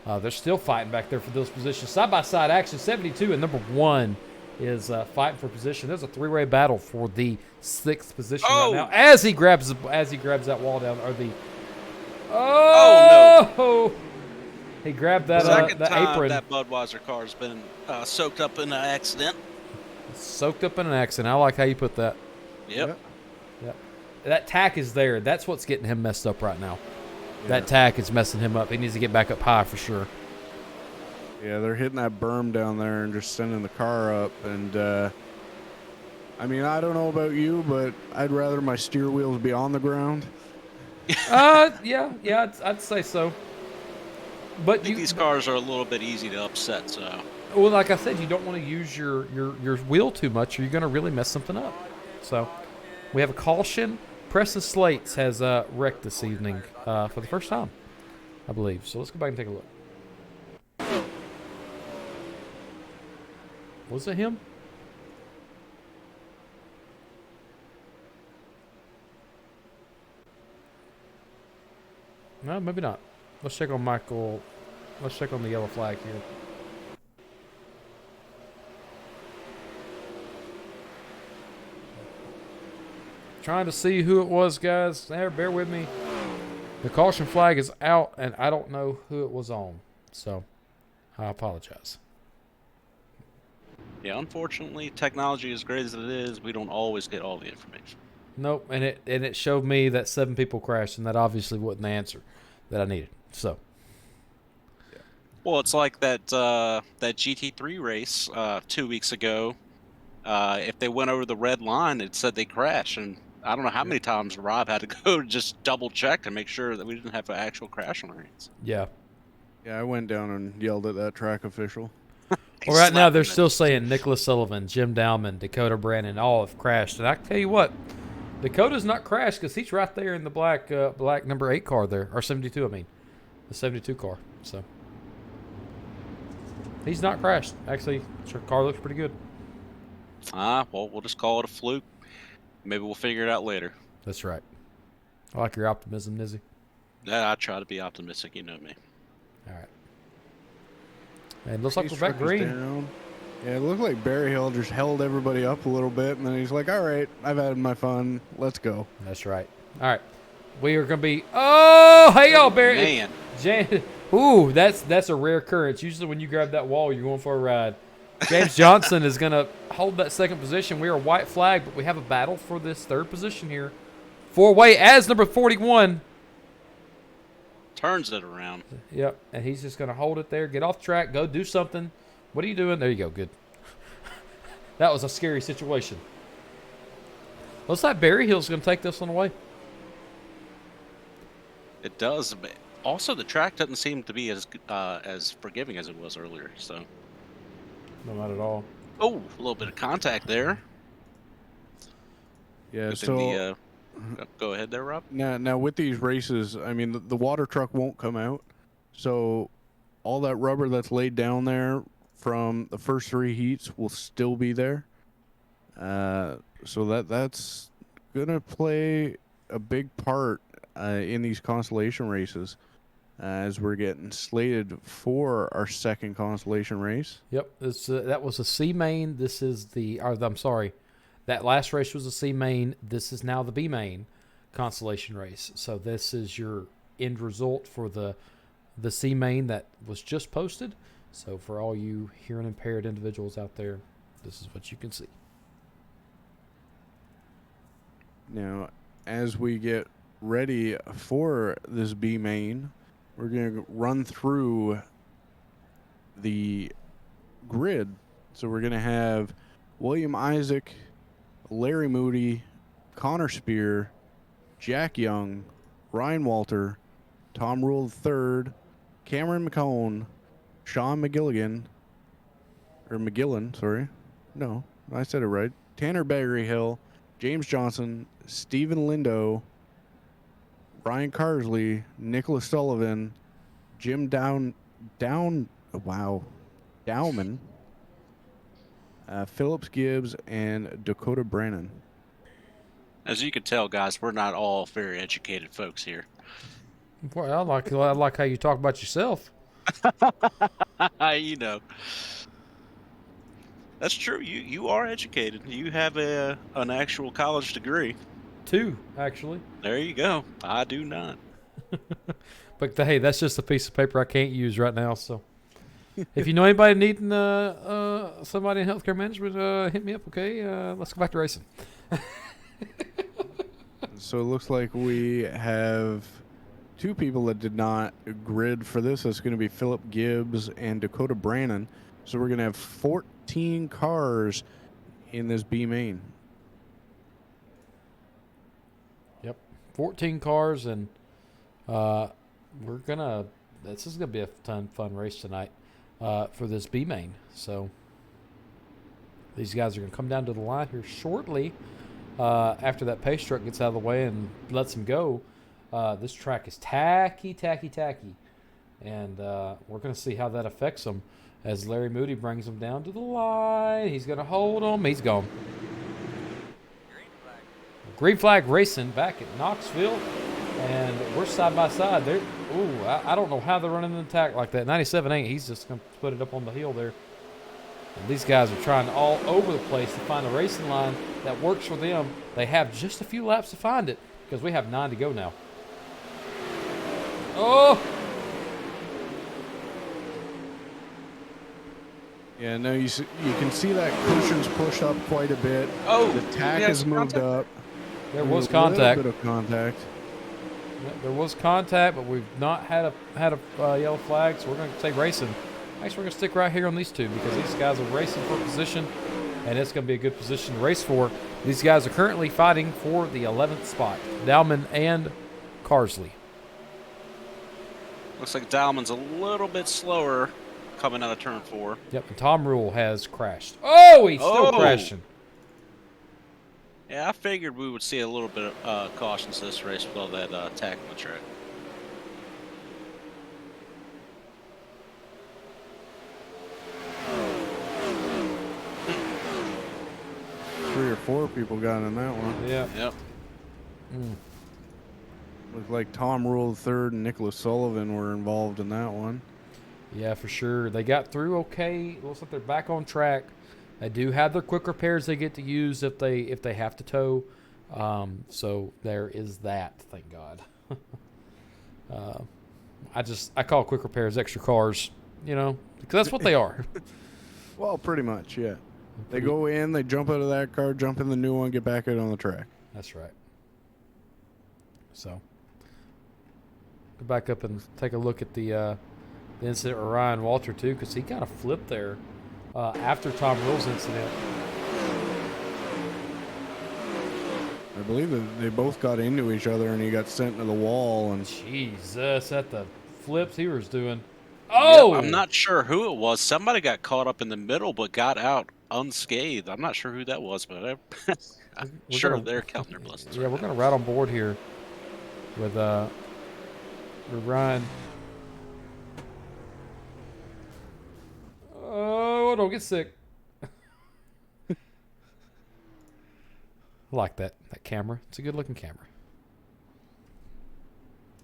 They're still fighting back there for those positions. Side-by-side action, 72 and number 1 is fighting for position. There's a three-way battle for the 6th position right now. As he grabs that wall down, or the no! He grabbed that Second that time apron. that Budweiser car's been soaked up in an accident. Soaked up in an accident. I like how you put that. Yep. Yep. That tack is there. That's what's getting him messed up right now. Yeah. That tack is messing him up. He needs to get back up high for sure. Yeah, they're hitting that berm down there and just sending the car up. And, I mean, I don't know about you, but I'd rather my steer wheels be on the ground. Yeah, I'd say so. I But think these cars are a little bit easy to upset, so. well, like I said, you don't want to use your wheel too much, or you're going to really mess something up. So, we have a caution. Preston Slates has wrecked this evening for the first time, I believe. So let's go back and take a look. Was it him? No, maybe not. Let's check on Michael. Let's check on the yellow flag here. Trying to see who it was, guys. There, bear with me. The caution flag is out, and I don't know who it was on. So, I apologize. Yeah, unfortunately, technology as great as it is, we don't always get all the information. Nope, and it showed me that 7 people crashed, and that obviously wasn't the answer that I needed. So, Well, it's like that that GT3 race 2 weeks ago. If they went over the red line, it said they crashed, and I don't know how many times Rob had to go to just double check to make sure that we didn't have an actual crash on our hands. yeah. Yeah, I went down and yelled at that track official. Well, right now, they're still saying Nicholas Sullivan, Jim Dowman, Dakota Brandon, all have crashed. And I can tell you what, Dakota's not crashed because he's right there in the black number 8 car there, or 72, I mean. The 72 car. So, he's not crashed. Actually, his car looks pretty good. Well, we'll just call it a fluke. Maybe we'll figure it out later. That's right. I like your optimism, Nizzy. Yeah, I try to be optimistic, you know me. All right. And it looks like Pace we're back truck is green. down. Yeah, it looked like Barry Hill just held everybody up a little bit, and then he's like, all right, I've had my fun. Let's go. That's right. All right. We are going to be... Oh, hey, y'all, Barry. Man. Ooh, that's a rare occurrence. Usually when you grab that wall, you're going for a ride. James Johnson is going to hold that second position. We are white flag, but we have a battle for this third position here. 4-way as number 41. Turns it around. Yep, and he's just going to hold it there, get off track, go do something. What are you doing? There you go, good. That was a scary situation. Looks like Barry Hill's going to take this one away. It does, but also the track doesn't seem to be as forgiving as it was earlier. So, No, not at all. oh, a little bit of contact there. Yeah, Good thing so go ahead there, Rob. now with these races, I mean, the water truck won't come out. So all that rubber that's laid down there from the first 3 heats will still be there. So that's going to play a big part in these consolation races. as we're getting slated for our second consolation race. Yep, that was a C main. This is I'm sorry, that last race was a C main. This is now the B main consolation race. So this is your end result for the C main that was just posted. So for all you hearing impaired individuals out there, this is what you can see. Now, as we get ready for this B main, we're going to run through the grid. So we're going to have William Isaac, Larry Moody, Connor Spear, Jack Young, Ryan Walter, Tom Rule III, Cameron McCone, Sean McGilligan, or McGillen, sorry. No, I said it right. Tanner Berryhill, James Johnson, Stephen Lindo, Ryan Carsley, Nicholas Sullivan, Jim Dowman, Phillips Gibbs, and Dakota Brannon. As you can tell, guys, we're not all very educated folks here. Boy, I like how you talk about yourself. You know. That's true. You are educated. You have an actual college degree. 2, actually. There you go. I do not. But hey, that's just a piece of paper I can't use right now. So, if you know anybody needing somebody in healthcare management, hit me up. Okay, let's go back to racing. So it looks like we have 2 people that did not grid for this. It's going to be Philip Gibbs and Dakota Brannon. So we're going to have 14 cars in this B main. Yep, 14 cars, and this is gonna be a fun race tonight for this B main. So these guys are gonna come down to the line here shortly after that pace truck gets out of the way and lets them go. This track is tacky, and we're gonna see how that affects them as Larry Moody brings them down to the line. He's gonna hold them. He's gone. Green flag racing back at Knoxville, and we're side by side. I don't know how they're running the attack like that. 97.8, he's just going to put it up on the hill there. And these guys are trying all over the place to find a racing line that works for them. They have just a few laps to find it because we have 9 to go now. Oh! Yeah, no, you can see that cushion's pushed up quite a bit. Oh, the tack has moved up. There was A contact. little bit of contact. Yeah, there was contact, but we've not had a yellow flag, so we're going to say racing. Actually, we're going to stick right here on these 2 because these guys are racing for position, and it's going to be a good position to race for. These guys are currently fighting for the 11th spot, Dowman and Carsley. Looks like Dowman's a little bit slower coming out of turn 4. Yep, and Tom Rule has crashed. Oh, he's still Oh! crashing. Yeah, I figured we would see a little bit of caution to this race with all that tack on the track. Three or 4 people got in that one. Yeah. Yep. Looks like Tom Rule III and Nicholas Sullivan were involved in that one. Yeah, for sure. They got through okay. Looks like they're back on track. They do have their quick repairs they get to use if they have to tow. So there is that, thank God. I call quick repairs extra cars, because that's what they are. Well, pretty much, yeah. They go in, they jump out of that car, jump in the new one, get back out on the track. That's right. So go back up and take a look at the incident with Ryan Walter too, because he kind of flipped there after Tom Rule's incident. I believe that they both got into each other and he got sent to the wall. And Jesus, at the flips he was doing. Oh! Yep, I'm not sure who it was. Somebody got caught up in the middle but got out unscathed. I'm not sure who that was, but I'm sure they're counting their blessings. Yeah, we're going to ride on board here with Ryan. Oh, don't get sick. I like that camera. It's a good looking camera.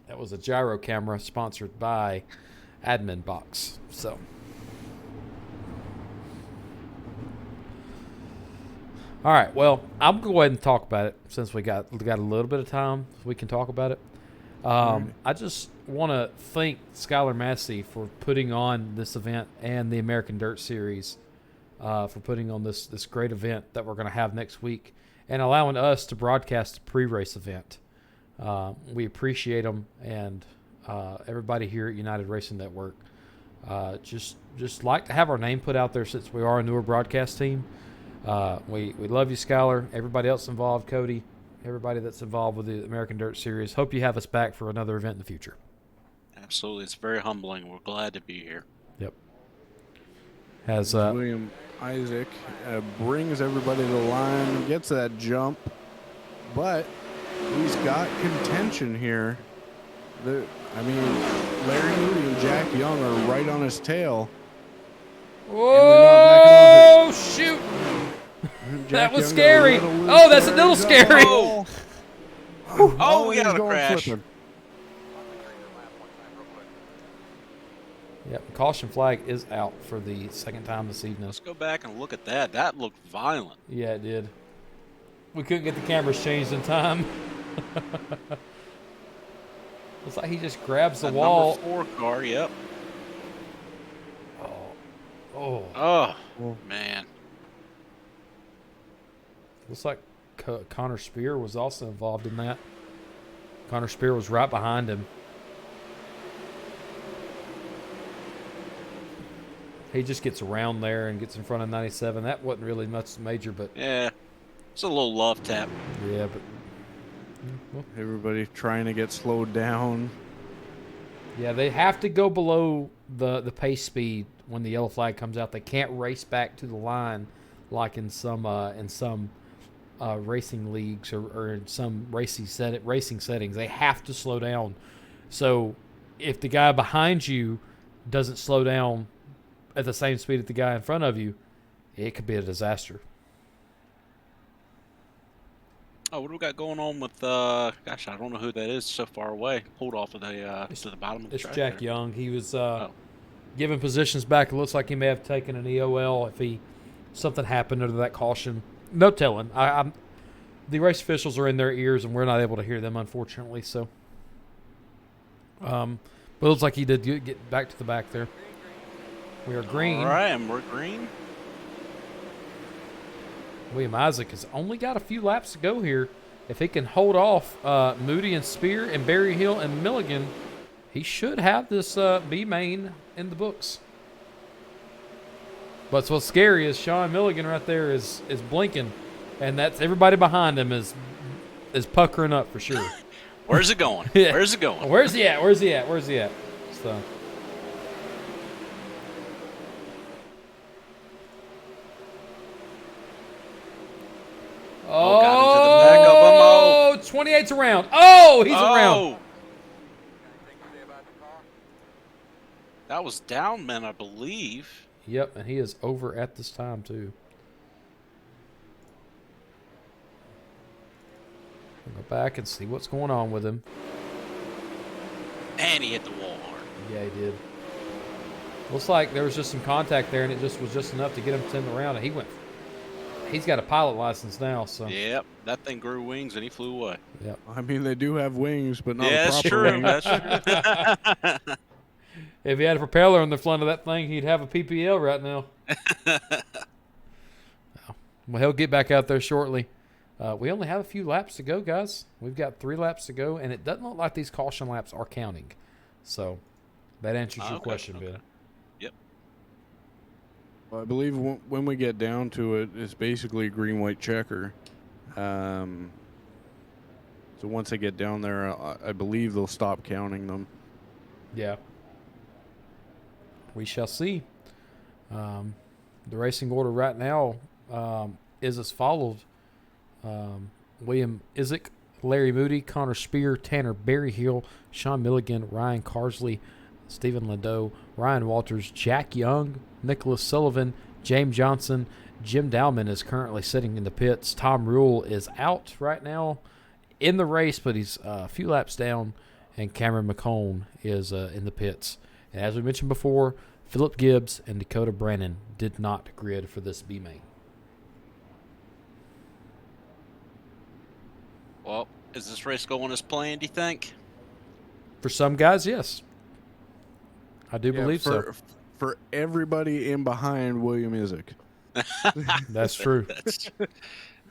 That was a gyro camera sponsored by Admin Box. So, all right. Well, I'm going to go ahead and talk about it since we got a little bit of time. We can talk about it. I just want to thank Skylar Massey for putting on this event and the American Dirt Series for putting on this great event that we're going to have next week and allowing us to broadcast the pre-race event. We appreciate them, and everybody here at United Racing Network just like to have our name put out there since we are a newer broadcast team. We love you, Skylar. Everybody else involved, Cody, everybody that's involved with the American Dirt Series. Hope you have us back for another event in the future. Absolutely. It's very humbling. We're glad to be here. Yep. Has William Isaac brings everybody to the line, gets that jump, but he's got contention here. Larry Moody and Jack Young are right on his tail. oh, shoot. That was Young scary. got a little Oh, that's a there. little He's scary. up. Oh, we he's got a going crash. flipping. Yep, caution flag is out for the second time this evening. Let's go back and look at that. That looked violent. Yeah, it did. We couldn't get the cameras changed in time. Looks like he just grabs the A wall. number 4 car, yep. Oh, Oh, man. looks like Connor Spear was also involved in that. Connor Spear was right behind him. He just gets around there and gets in front of 97. That wasn't really much major, but Yeah. It's a little love tap. yeah, but well, Everybody trying to get slowed down. yeah, they have to go below the pace speed when the yellow flag comes out. They can't race back to the line like in some racing leagues or in some racing settings. They have to slow down. So if the guy behind you doesn't slow down at the same speed as the guy in front of you, it could be a disaster. Oh, what do we got going on with, gosh, I don't know who that is so far away. Pulled off of the, to the bottom of the It's track Jack there. Young. He was Oh. giving positions back. It looks like he may have taken an EOL if something happened under that caution. No telling. The race officials are in their ears, and we're not able to hear them, unfortunately. So, but it looks like he did get back to the back there. We are green. All right, and we're green. William Isaac has only got a few laps to go here. If he can hold off Moody and Spear and Berry Hill and Milligan, he should have this B main in the books. But what's scary is Sean Milligan right there is blinking, and that's everybody behind him is puckering up for sure. Where's it going? Yeah. Where's it going? Where's he at? Where's he at? Where's he at? So. Oh, got into the back of him. 28's around. Oh, he's around. Anything to say about the car? That was Downman, I believe. Yep, and he is over at this time, too. We'll go back and see what's going on with him. And he hit the wall hard. Yeah, he did. Looks like there was just some contact there, and it just was just enough to get him to end the round, and he's got a pilot license now, so. Yep, that thing grew wings and he flew away. Yep. I mean, they do have wings, but not Yeah, a that's proper true. wing. That's true. If he had a propeller on the front of that thing, he'd have a PPL right now. Well, he'll get back out there shortly. We only have a few laps to go, guys. We've got 3 laps to go, and it doesn't look like these caution laps are counting. So that answers your Okay, question, okay. Ben. Yep. Well, I believe when we get down to it, it's basically a green-white checker. So once they get down there, I believe they'll stop counting them. Yeah. We shall see. The racing order right now is as follows. William Isaac, Larry Moody, Connor Spear, Tanner Berryhill, Sean Milligan, Ryan Carsley, Stephen Lindo, Ryan Walters, Jack Young, Nicholas Sullivan, James Johnson. Jim Dowman is currently sitting in the pits. Tom Rule is out right now in the race, but he's a few laps down. and Cameron McCone is in the pits. And as we mentioned before, Philip Gibbs and Dakota Brannon did not grid for this B main. Well, is this race going as planned, do you think? For some guys, yes. I do believe so. For everybody in behind William Isaac. That's true.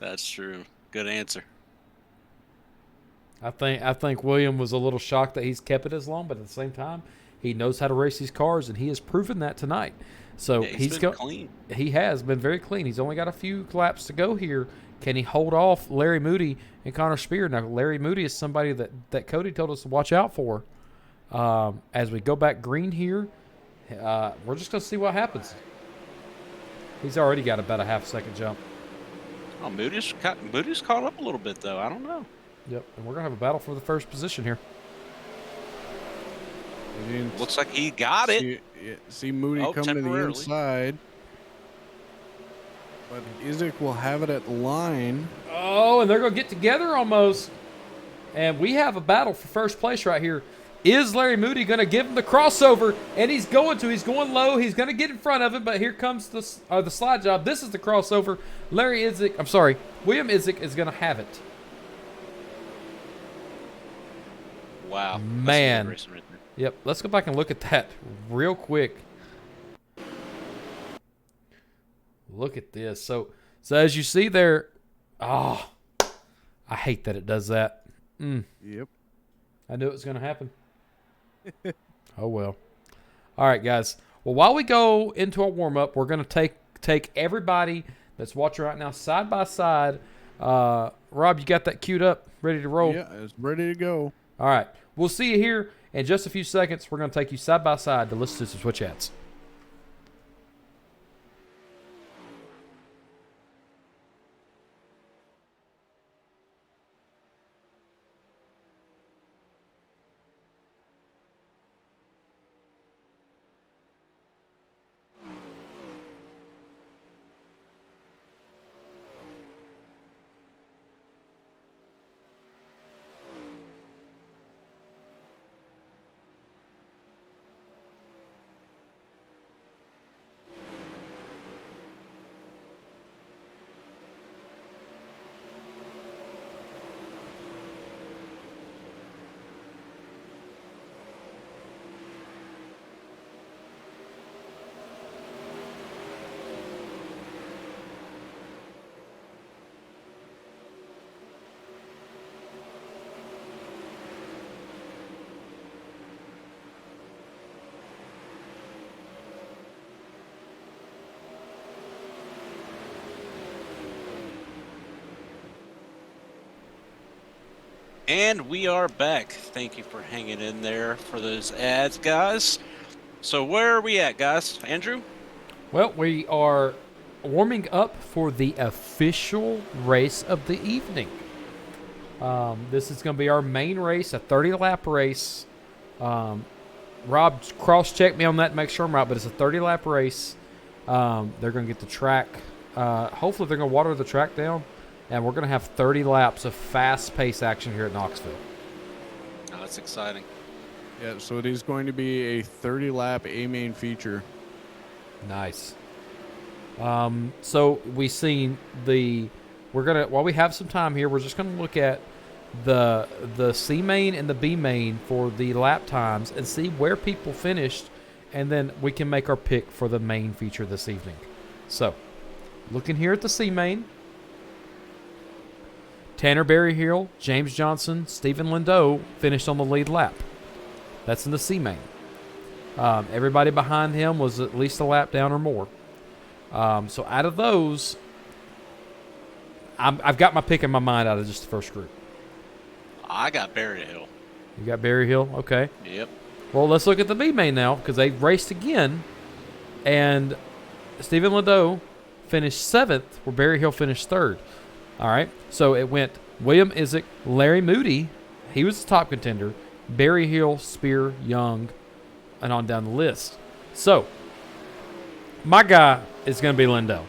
That's true. Good answer. I think William was a little shocked that he's kept it as long, but at the same time, he knows how to race these cars, and he has proven that tonight. So Yeah, he's been clean. He has been very clean. He's only got a few laps to go here. Can he hold off Larry Moody and Connor Spear? Now, Larry Moody is somebody that Cody told us to watch out for. As we go back green here, we're just going to see what happens. He's already got about a half-second jump. Oh, Moody's caught up a little bit, though. I don't know. Yep, and we're going to have a battle for the first position here. Looks like he got it. See Moody coming to the inside. But Isaac will have it at the line. Oh, and they're going to get together almost. And we have a battle for first place right here. Is Larry Moody going to give him the crossover? And he's going to. He's going low. He's going to get in front of him, but here comes the slide job. This is the crossover. William Isaac is going to have it. Wow. Man. That's a good racing right there. Yep, let's go back and look at that real quick. Look at this. So as you see there, I hate that it does that. Yep. I knew it was going to happen. Oh, well. All right, guys. Well, while we go into our warm-up, we're going to take everybody that's watching right now side by side. Rob, you got that queued up, ready to roll? Yeah, it's ready to go. All right. We'll see you here in just a few seconds. We're going to take you side by side to listen to some Switch ads. And we are back. Thank you for hanging in there for those ads, guys. So where are we at, guys? Andrew? Well, we are warming up for the official race of the evening. This is going to be our main race, a 30-lap race. Rob cross-checked me on that to make sure I'm right, but it's a 30-lap race. They're going to get the track. Hopefully they're going to water the track down. And we're going to have 30 laps of fast-paced action here at Knoxville. Oh, that's exciting. Yeah, so it is going to be a 30-lap A-main feature. Nice. So we seen while we have some time here, we're just going to look at the C main and the B main for the lap times and see where people finished, and then we can make our pick for the main feature this evening. So, looking here at the C main. Tanner Berryhill, James Johnson, Stephen Linder finished on the lead lap. That's in the C main. Everybody behind him was at least a lap down or more. So out of those, I've got my pick in my mind out of just the first group. I got Berryhill. You got Berryhill? Okay. Yep. Well, let's look at the B main now because they raced again. And Stephen Linder finished 7th where Berryhill finished 3rd. All right, so it went William Isaac, Larry Moody, he was the top contender, Berryhill, Spear, Young, and on down the list. So, my guy is going to be Lindo.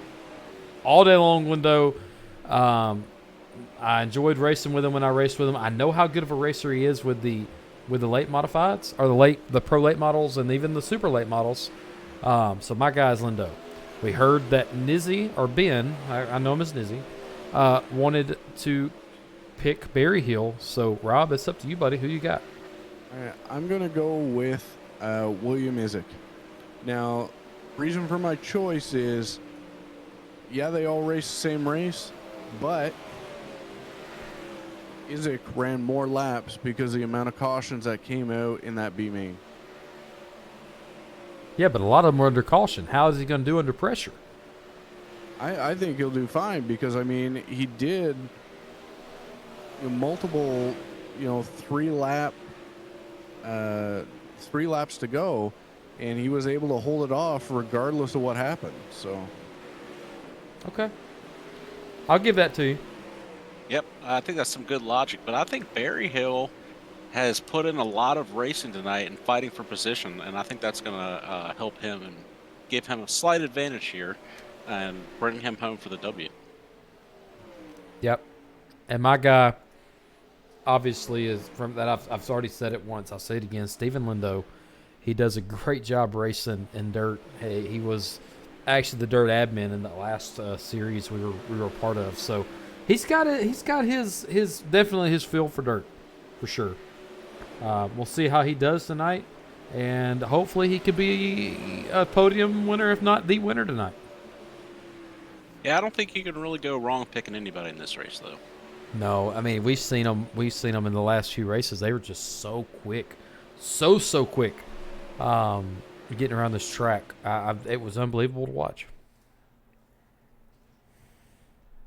All day long, Lindo. I enjoyed racing with him when I raced with him. I know how good of a racer he is with the with the late modifieds, or the pro late models, and even the super late models. So my guy's Lindo. We heard that Nizzy, or Ben, I know him as Nizzy, wanted to pick Berry Hill. So Rob, it's up to you, buddy. Who you got? All right, I'm going to go with William Isaac. Now, reason for my choice is, yeah, they all race the same race, but Isaac ran more laps because of the amount of cautions that came out in that B main. Yeah, but a lot of them were under caution. How is he going to do under pressure? I think he'll do fine because, I mean, he did multiple, 3 laps to go, and he was able to hold it off regardless of what happened. So, okay, I'll give that to you. Yep, I think that's some good logic. But I think Berry Hill has put in a lot of racing tonight and fighting for position, and I think that's going to help him and give him a slight advantage here and bring him home for the W. Yep, and my guy obviously is from that. I've already said it once. I'll say it again. Stephen Lindo. He does a great job racing in dirt. He was actually the dirt admin in the last series we were part of. So he's got his definitely his feel for dirt, for sure. We'll see how he does tonight, and hopefully he could be a podium winner, if not the winner tonight. Yeah, I don't think you can really go wrong picking anybody in this race, though. No, I mean we've seen them in the last few races. They were just so quick, so quick, getting around this track. It was unbelievable to watch.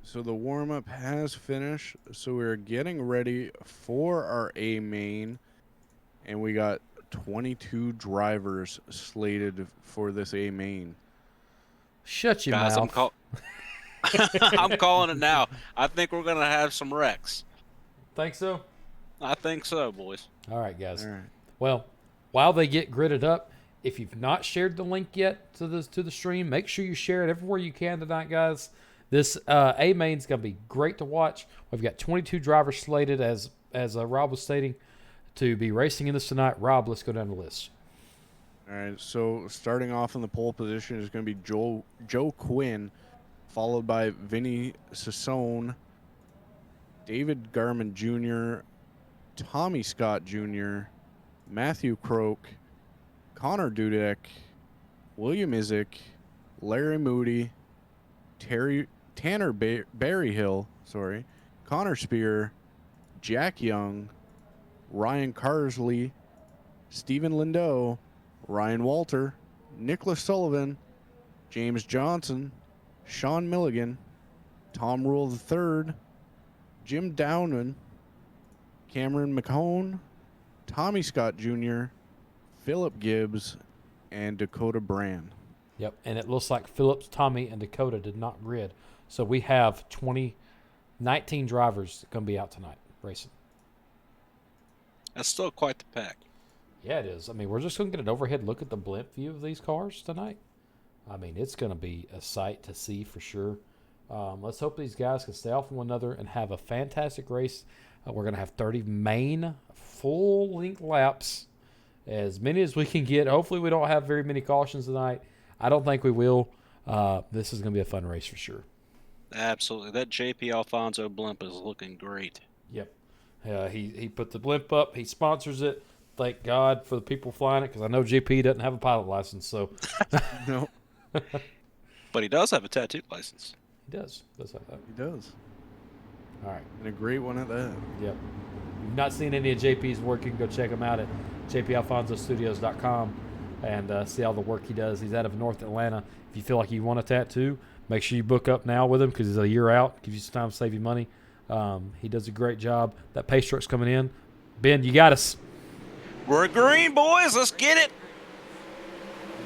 So the warm-up has finished. So we're getting ready for our A main, and we got 22 drivers slated for this A main. Shut your Guys, mouth. I'm calling it now. I think we're going to have some wrecks. Think so? I think so, boys. All right, guys. All right. Well, while they get gridded up, if you've not shared the link yet to the stream, make sure you share it everywhere you can tonight, guys. This A main is going to be great to watch. We've got 22 drivers slated, as Rob was stating, to be racing in this tonight. Rob, let's go down the list. All right, so starting off in the pole position is going to be Joe Quinn, followed by Vinny Sassone, David Garman Jr., Tommy Scott Jr., Matthew Croak, Connor Dudek, William Isaac, Larry Moody, Tanner Berryhill, Connor Spear, Jack Young, Ryan Carsley, Stephen Lindo, Ryan Walter, Nicholas Sullivan, James Johnson, Sean Milligan, Tom Rule III, Jim Downman, Cameron McCone, Tommy Scott Jr., Philip Gibbs, and Dakota Brand. Yep, and it looks like Phillips, Tommy, and Dakota did not grid. So we have 19 drivers going to be out tonight racing. That's still quite the pack. Yeah, it is. I mean, we're just going to get an overhead look at the blimp view of these cars tonight. I mean, it's going to be a sight to see for sure. Let's hope these guys can stay off one another and have a fantastic race. We're going to have 30 main full-length laps, as many as we can get. Hopefully we don't have very many cautions tonight. I don't think we will. This is going to be a fun race for sure. Absolutely. That JP Alfonso blimp is looking great. Yep. He put the blimp up. He sponsors it. Thank God for the people flying it, because I know JP doesn't have a pilot license. So No, But he does have a tattoo license. he does have that. he does. All right. And a great one at that. Yep. If you've not seen any of JP's work, you can go check him out at jpalfonsostudios.com and see all the work he does. He's out of North Atlanta. If you feel like you want a tattoo, make sure you book up now with him, because he's a year out. Gives you some time to save you money. He does a great job. That pace truck's coming in. Ben, you got us. We're green, boys. Let's get it.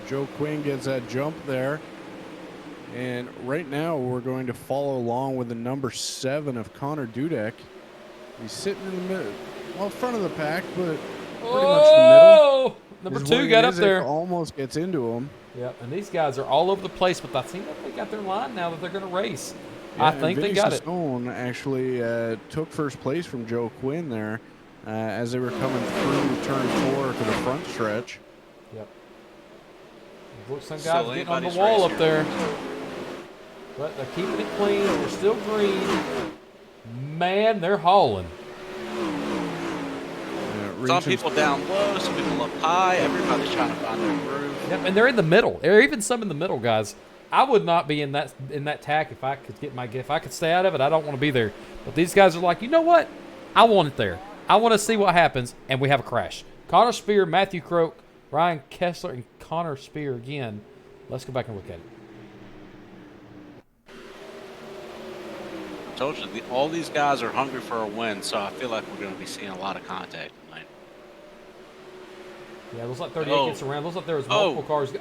Joe Quinn gets that jump there. And right now we're going to follow along with the number 7 of Connor Dudek. He's sitting in the middle, well, front of the pack, but pretty much the middle. Number His 2 William got up Isaac there. almost gets into him. Yep, and these guys are all over the place, but I think that they got their line now that they're going to race. Yeah, I think they got it. Stone actually took first place from Joe Quinn there. as they were coming through turn 4 to the front stretch. Yep. Look, some Still guys getting on the anybody's wall race up here. there. But they're keeping it clean. They're still green. Man, they're hauling. Some people down low, some people up high. Everybody's trying to find their groove. Yep, and they're in the middle. There are even some in the middle, guys. I would not be in that tack if I could if I could stay out of it. I don't want to be there. But these guys are like, you know what? I want it there. I want to see what happens, and we have a crash. Connor Spear, Matthew Croak, Ryan Kessler, and Connor Spear again. Let's go back and look at it. Told you, all these guys are hungry for a win, so I feel like we're going to be seeing a lot of contact tonight. Yeah, it looks like 38 gets around. Looks like there was multiple cars.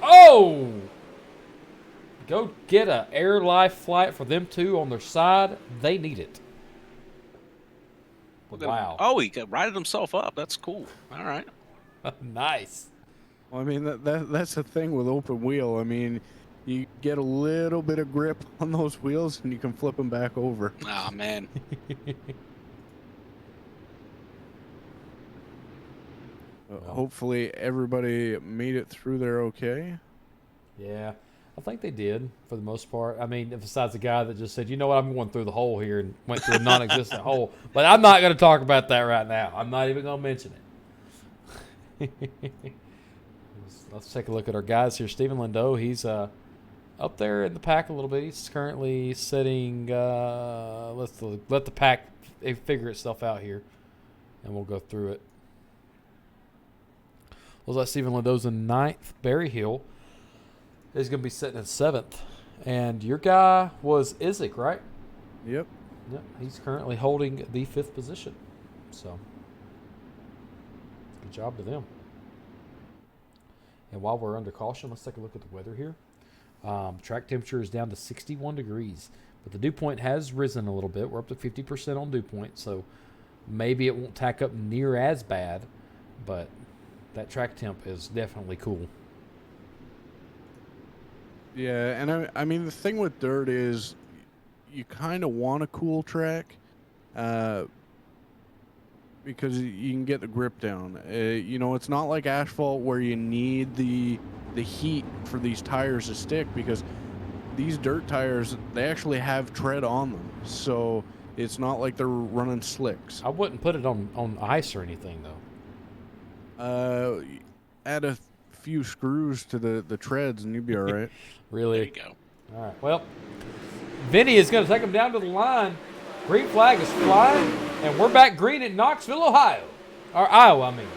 Go get a air life flight for them two on their side. They need it. Wow. Oh, he righted himself up. That's cool. All right. Nice. Well, I mean, that's the thing with open wheel. I mean, you get a little bit of grip on those wheels and you can flip them back over. Oh, man. Hopefully everybody made it through there okay. Yeah, I think they did for the most part. I mean, besides the guy that just said, you know what, I'm going through the hole here and went through a non-existent hole. But I'm not going to talk about that right now. I'm not even going to mention it. Let's take a look at our guys here. Stephen Linder, he's up there in the pack a little bit. He's currently sitting, let the pack figure itself out here, and we'll go through it. Looks like Stephen Lindo's in 9th. Barry Hill is going to be sitting in 7th. And your guy was Isaac, right? Yep. Yep. He's currently holding the 5th position. So, good job to them. And while we're under caution, let's take a look at the weather here. Track temperature is down to 61 degrees. But the dew point has risen a little bit. We're up to 50% on dew point. So, maybe it won't tack up near as bad. But that track temp is definitely cool. Yeah, and I mean, the thing with dirt is you kind of want a cool track because you can get the grip down. You know, it's not like asphalt where you need the heat for these tires to stick, because these dirt tires, they actually have tread on them. So it's not like they're running slicks. I wouldn't put it on ice or anything, though. Add a few screws to the treads and you'd be all right. Really? There you go. All right. Well, Vinny is going to take him down to the line. Green flag is flying, and we're back green at Knoxville, Ohio. Or Iowa, I mean.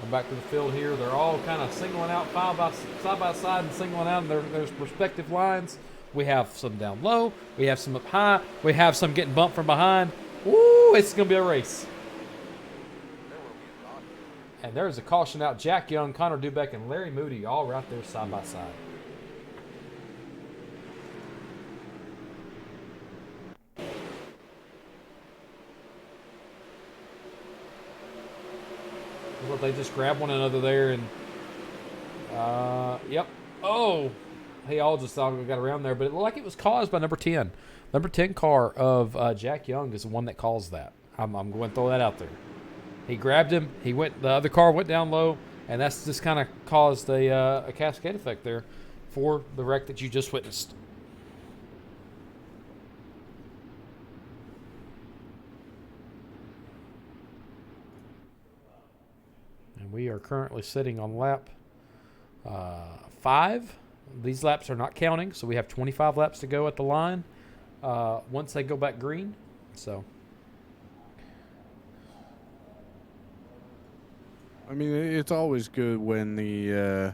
Come back to the field here. They're all kind of singling out side by side and singling out their respective lines. We have some down low. We have some up high. We have some getting bumped from behind. Woo, it's going to be a race. And there's a caution out. Jack Young, Connor Dubeck, and Larry Moody all right there side by side. Look, they just grab one another there and yep. Oh, they all just thought we got around there, but it looked like it was caused by number 10. Number 10 car of Jack Young is the one that caused that. I'm going to throw that out there. He grabbed him. The other car went down low, and that's just kind of caused a cascade effect there for the wreck that you just witnessed. And we are currently sitting on lap 5. These laps are not counting, so we have 25 laps to go at the line once they go back green. So. I mean, it's always good when the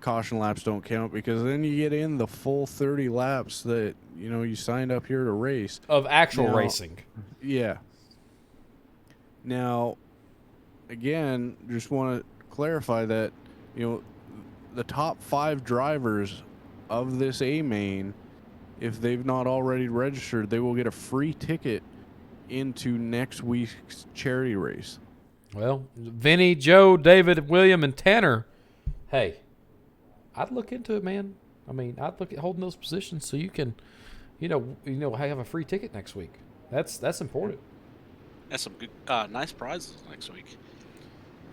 caution laps don't count, because then you get in the full 30 laps that, you signed up here to race. Of actual racing. Yeah. Now, again, just want to clarify that, the top 5 drivers of this A main, if they've not already registered, they will get a free ticket into next week's charity race. Well, Vinny, Joe, David, William, and Tanner, hey, I'd look into it, man. I mean, I'd look at holding those positions so you can have a free ticket next week. That's important. That's some good, nice prizes next week.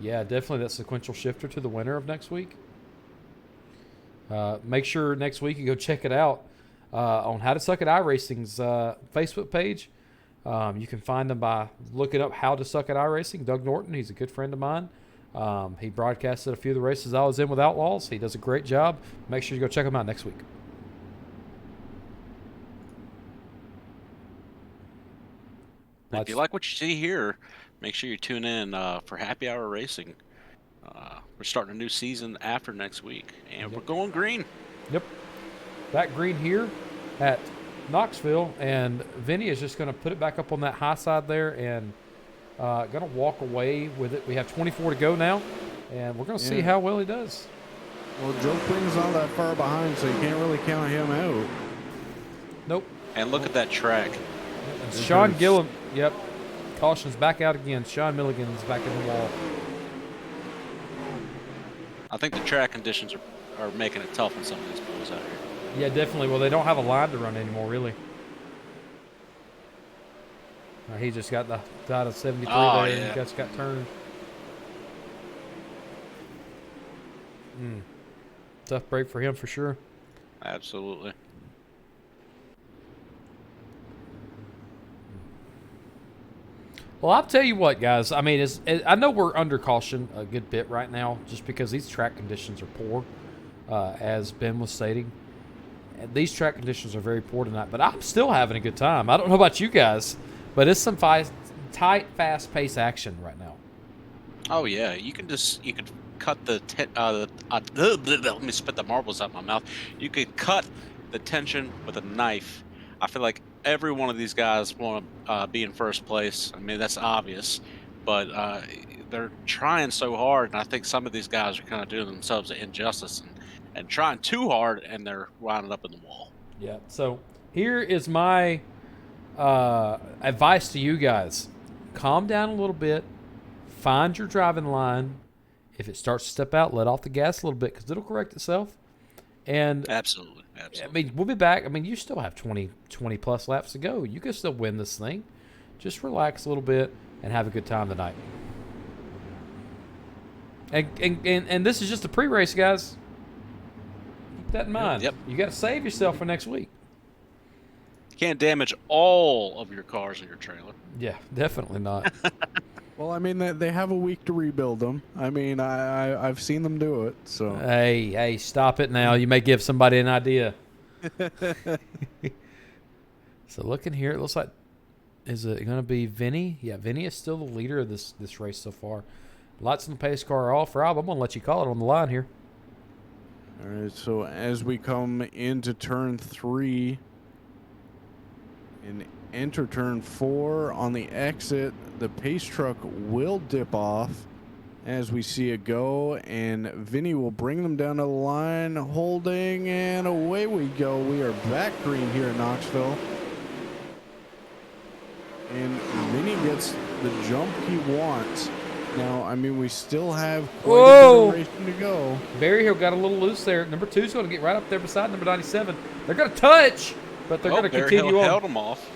Yeah, definitely that sequential shifter to the winner of next week. Make sure next week you go check it out on How to Suck at iRacing's Facebook page. You can find them by looking up How to Suck at iRacing. Doug Norton, he's a good friend of mine. He broadcasted a few of the races I was in with Outlaws. He does a great job. Make sure you go check him out next week. If you like what you see here, make sure you tune in for Happy Hour Racing. We're starting a new season after next week, and we're going green. Yep. That green here at Knoxville, and Vinny is just going to put it back up on that high side there and going to walk away with it. We have 24 to go now, and we're going to see how well he does. Well, Joe Quinn's not that far behind, so you can't really count him out. Nope. And look at that track. And Sean Gilliam, yep. Caution's back out again. Sean Milligan's back in the wall. I think the track conditions are making it tough on some of these bulls out here. Yeah, definitely. Well, they don't have a line to run anymore, really. He just got the out of 73 there, and just got turned. Tough break for him for sure. Absolutely. Well, I'll tell you what, guys. I mean, I know we're under caution a good bit right now just because these track conditions are poor, as Ben was stating. And these track conditions are very poor tonight, but I'm still having a good time. I don't know about you guys, but it's some tight, fast-paced action right now. Oh, yeah. You can cut let me spit the marbles out my mouth. You could cut the tension with a knife. I feel like every one of these guys want to be in first place. I mean, that's obvious, but they're trying so hard, and I think some of these guys are kind of doing themselves an injustice and trying too hard, and they're winding up in the wall. Yeah, so here is my advice to you guys. Calm down a little bit. Find your driving line. If it starts to step out, let off the gas a little bit because it'll correct itself. And Absolutely. I mean, we'll be back. I mean, you still have 20 plus laps to go. You can still win this thing. Just relax a little bit and have a good time tonight. And this is just a pre-race, guys. Keep that in mind. Yep. You got to save yourself for next week. You can't damage all of your cars or your trailer. Yeah, definitely not. Well, I mean, they have a week to rebuild them. I mean, I've seen them do it. So Hey, stop it now. You may give somebody an idea. So looking here, it looks like, is it going to be Vinny? Yeah, Vinny is still the leader of this race so far. Lights in the pace car are off. Rob, I'm going to let you call it on the line here. all right, so as we come into turn 3 and enter turn 4 on the exit, the pace truck will dip off as we see it go, and Vinny will bring them down to the line, holding, and away we go. We are back green here in Knoxville. And Vinny gets the jump he wants. Now, I mean, we still have quite a bit of racing to go. Berryhill got a little loose there. Number 2's going to get right up there beside number 97. They're going to touch, but they're going to continue on. Held them off.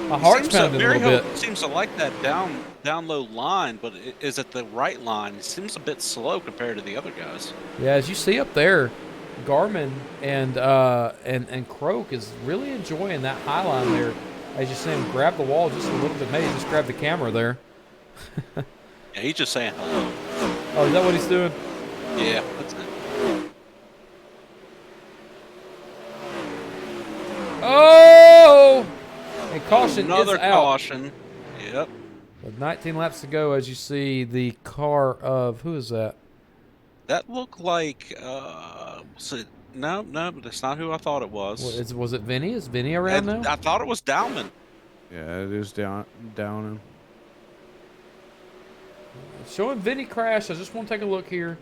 My heart's pounding a little bit. Seems to like that down low line, but is it the right line? It seems a bit slow compared to the other guys. Yeah, as you see up there, Garmin and Croak is really enjoying that high line there. As you see him grab the wall just a little bit, maybe just grab the camera there. Yeah, he's just saying hello. Oh, is that what he's doing? Yeah, that's it. Oh! And caution Another is out. caution. Yep. With 19 laps to go, as you see the car of, who is that? That looked like, was it? No, that's not who I thought it was. Was it Vinny? Is Vinny around now? I thought it was Dowman. Yeah, it is down. Showing Vinny crash. I just want to take a look here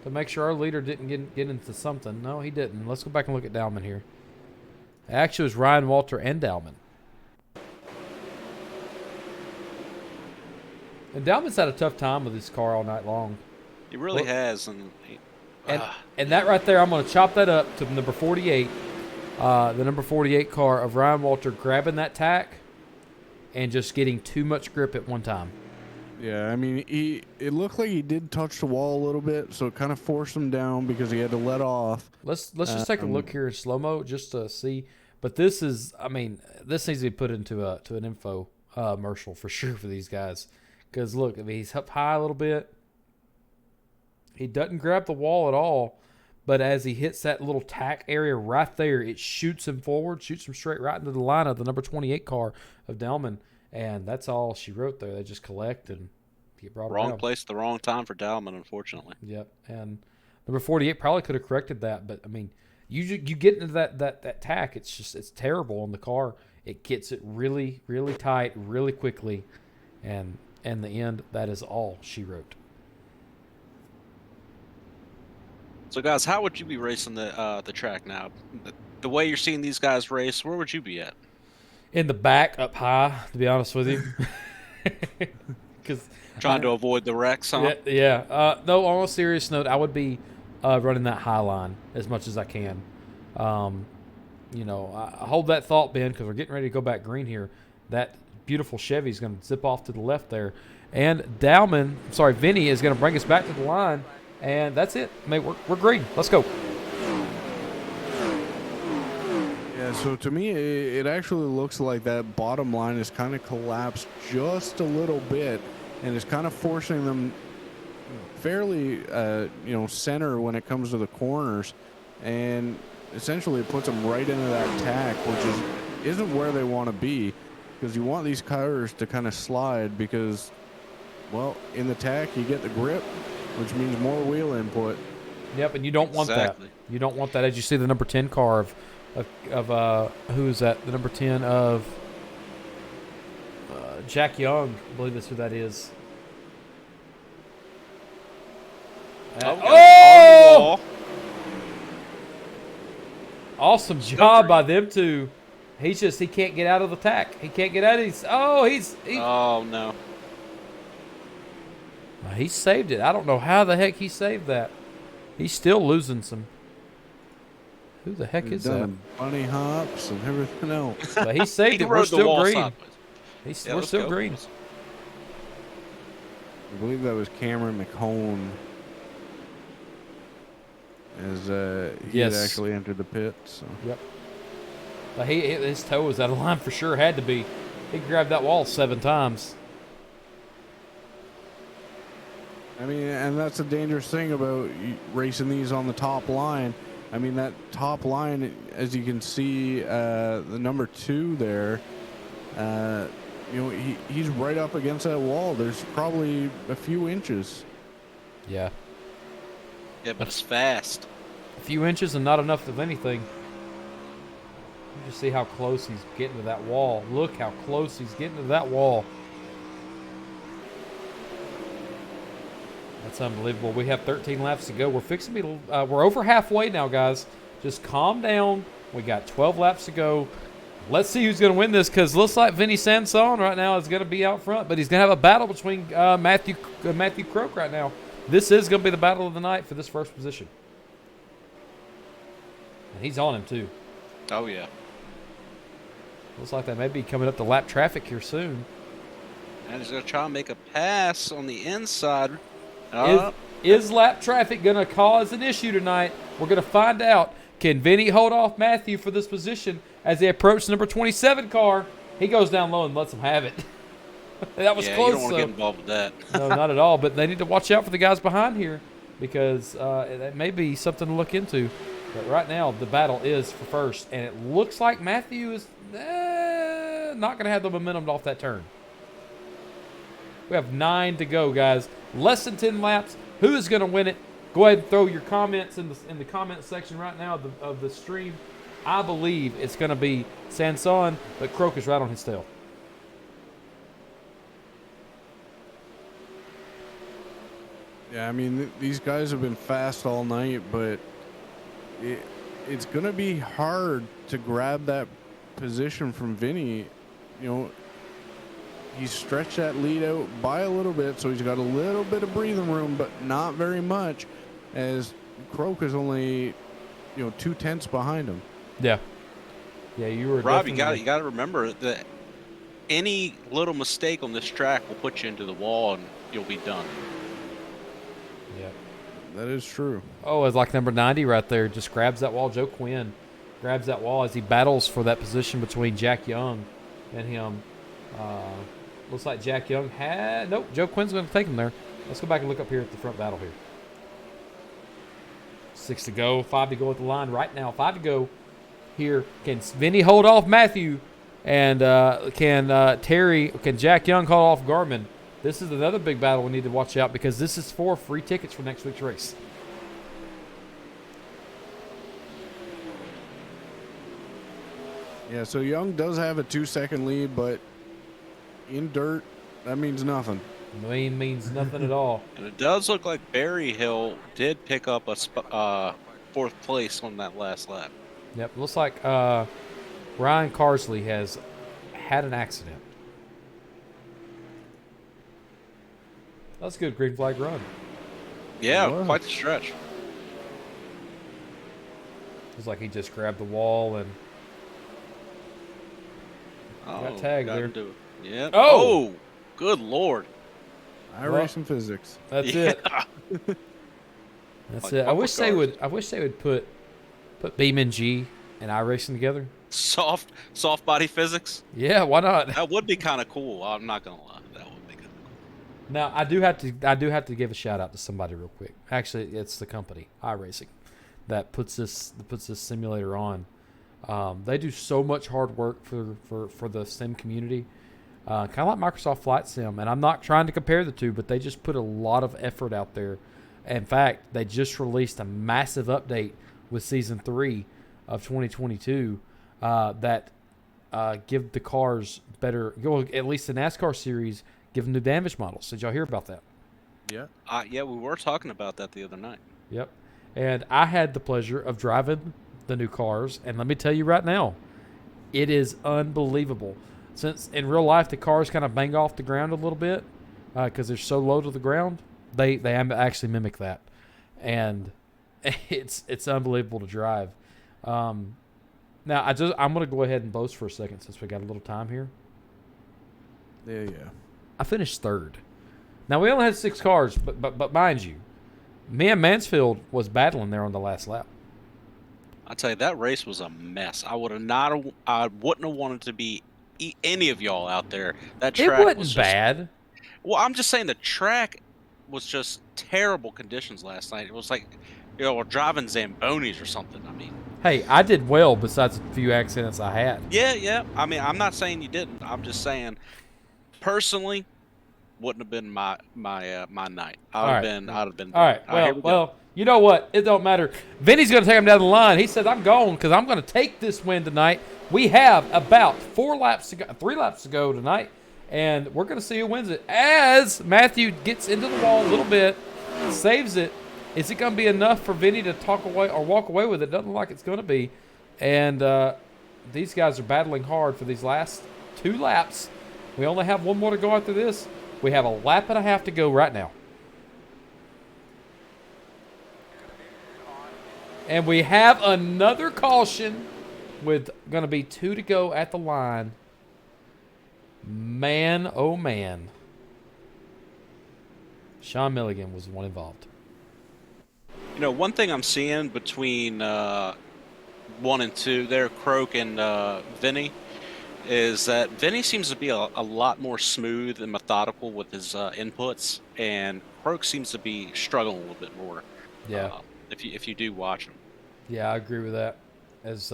to make sure our leader didn't get into something. No, he didn't. Let's go back and look at Dowman here. Actually, it was Ryan Walter and Dowman. And Dowman's had a tough time with his car all night long. He really has, and And that right there, I'm going to chop that up to number 48. The number 48 car of Ryan Walter grabbing that tack and just getting too much grip at one time. Yeah, I mean, it looked like he did touch the wall a little bit, so it kind of forced him down because he had to let off. Let's just take a look here in slow mo just to see. But this is, I mean, this needs to be put into an info commercial for sure for these guys. Because look, I mean, he's up high a little bit. He doesn't grab the wall at all, but as he hits that little tack area right there, it shoots him forward, shoots him straight right into the line of the number 28 car of Dalman. And that's all she wrote there. They just collect and get brought Wrong around. place, the wrong time for Dalman, unfortunately. Yep. And number 48 probably could have corrected that, but I mean, you get into that tack, it's terrible on the car. It gets it really, really tight, really quickly, and in the end, that is all she wrote. So, guys, how would you be racing the track now? The way you're seeing these guys race, where would you be at? In the back, up high, to be honest with you. Because Trying to avoid the wrecks, huh? yeah. No, on a serious note, I would be running that high line as much as I can. You know, I hold that thought, Ben, because we're getting ready to go back green here. That beautiful Chevy is going to zip off to the left there. And Vinny is going to bring us back to the line. And that's it. I mean, we're green. Let's go. Yeah, so to me, it actually looks like that bottom line is kind of collapsed just a little bit, and it's kind of forcing them fairly, center when it comes to the corners, and essentially it puts them right into that tack, which isn't where they want to be, because you want these cars to kind of slide because, well, in the tack you get the grip, which means more wheel input. Yep, and you don't want that. You don't want that. As you see the number 10 car of who is that? The number 10 of Jack Young. I believe that's who that is. Oh! Awesome job by them two. He can't get out of the tack. He can't get out of Oh, no. He saved it. I don't know how the heck he saved that. He's still losing some. Who the heck is that? Bunny hops and everything else. But he saved it. We're still green. We're still green. I believe that was Cameron McHone as he had actually entered the pit. So. Yep. But his toe was out of line for sure. Had to be. He grabbed that wall 7 times. I mean, and that's the dangerous thing about racing these on the top line. I mean, that top line, as you can see, the number 2 there, he's right up against that wall. There's probably a few inches. Yeah. Yeah, but it's fast. A few inches and not enough of anything. You just see how close he's getting to that wall. Look how close he's getting to that wall. That's unbelievable. We have 13 laps to go. We're fixing to be, we're over halfway now, guys. Just calm down. We got 12 laps to go. Let's see who's going to win this, because looks like Vinny Sanson right now is going to be out front, but he's going to have a battle between Matthew Croak right now. This is going to be the battle of the night for this first position. And he's on him, too. Oh, yeah. Looks like they may be coming up to lap traffic here soon. And he's going to try and make a pass on the inside. Is lap traffic going to cause an issue tonight? We're going to find out. Can Vinny hold off Matthew for this position as they approach the number 27 car? He goes down low and lets them have it. That was close. You don't want to get involved with that. No, not at all. But they need to watch out for the guys behind here, because that may be something to look into. But right now, the battle is for first, and it looks like Matthew is not going to have the momentum off that turn. We have 9 to go, guys. Less than 10 laps. Who is going to win it? Go ahead and throw your comments in the comment section right now of the stream. I believe it's going to be Sanson, but Croak is right on his tail. Yeah, I mean, these guys have been fast all night, but it's going to be hard to grab that position from Vinny. You know, he's stretched that lead out by a little bit, so he's got a little bit of breathing room, but not very much, as Croak is only, 2/10 behind him. Yeah. Yeah, you were Rob, definitely... you got to remember that any little mistake on this track will put you into the wall and you'll be done. Yeah. That is true. Oh, it's like number 90 right there. Just grabs that wall. Joe Quinn grabs that wall as he battles for that position between Jack Young and him. Looks like Jack Young had... Nope, Joe Quinn's going to take him there. Let's go back and look up here at the front battle here. 6 to go. 5 to go at the line right now. 5 to go here. Can Vinny hold off Matthew? And can Jack Young hold off Garmin? This is another big battle we need to watch out because this is 4 free tickets for next week's race. Yeah, so Young does have a 2-second lead, but in dirt, that means nothing. Means nothing at all. And it does look like Berry Hill did pick up a 4th place on that last lap. Yep, looks like Ryan Carsley has had an accident. That's a good green flag run. Yeah, Wow. quite the stretch. Looks like he just grabbed the wall and got tagged got there. into it. Yeah. Oh! Good Lord. iRacing physics. That's Yeah. it. That's Like it. I bumper wish they cars. would. I wish they would put Beam G and iRacing together. Soft body physics. Yeah, why not? That would be kind of cool. I'm not gonna lie. That would be kind of cool. Now I do have to give a shout out to somebody real quick. Actually, it's the company iRacing that puts this simulator on. They do so much hard work for the sim community, kind of like Microsoft Flight Sim. And I'm not trying to compare the two, but they just put a lot of effort out there. In fact, they just released a massive update with Season 3 of 2022 that give the cars better, at least the NASCAR series, give them new damage models. Did y'all hear about that? Yeah. Yeah, we were talking about that the other night. Yep. And I had the pleasure of driving the new cars, and let me tell you right now, it is unbelievable. Since in real life the cars kind of bang off the ground a little bit because they're so low to the ground, they actually mimic that, and it's unbelievable to drive. Now I'm gonna go ahead and boast for a second since we got a little time here. Yeah. I finished 3rd. Now we only had 6 cars, but mind you, me and Mansfield was battling there on the last lap. I tell you, that race was a mess. I wouldn't have wanted to be any of y'all out there. That It track wasn't was just, bad. Well, I'm just saying the track was just terrible conditions last night. It was like, we're driving Zambonis or something. I mean, Hey, I did well besides a few accidents I had. yeah. I mean, I'm not saying you didn't. I'm just saying, personally, wouldn't have been my night. I'd have been. All right. here we go. Well, you know what? It don't matter. Vinny's going to take him down the line. He said, I'm going because I'm going to take this win tonight. We have about 3 laps to go tonight, and we're going to see who wins it. As Matthew gets into the wall a little bit, saves it. Is it going to be enough for Vinny to walk away with it? Doesn't look like it's going to be. And these guys are battling hard for these last 2 laps. We only have 1 more to go after this. We have a lap and a half to go right now. And we have another caution with going to be 2 to go at the line. Man, oh man. Sean Milligan was the one involved. One thing I'm seeing between 1 and 2 there, Croak and Vinny, is that Vinny seems to be a lot more smooth and methodical with his inputs, and Croak seems to be struggling a little bit more. Yeah. If you do watch him. Yeah, I agree with that. As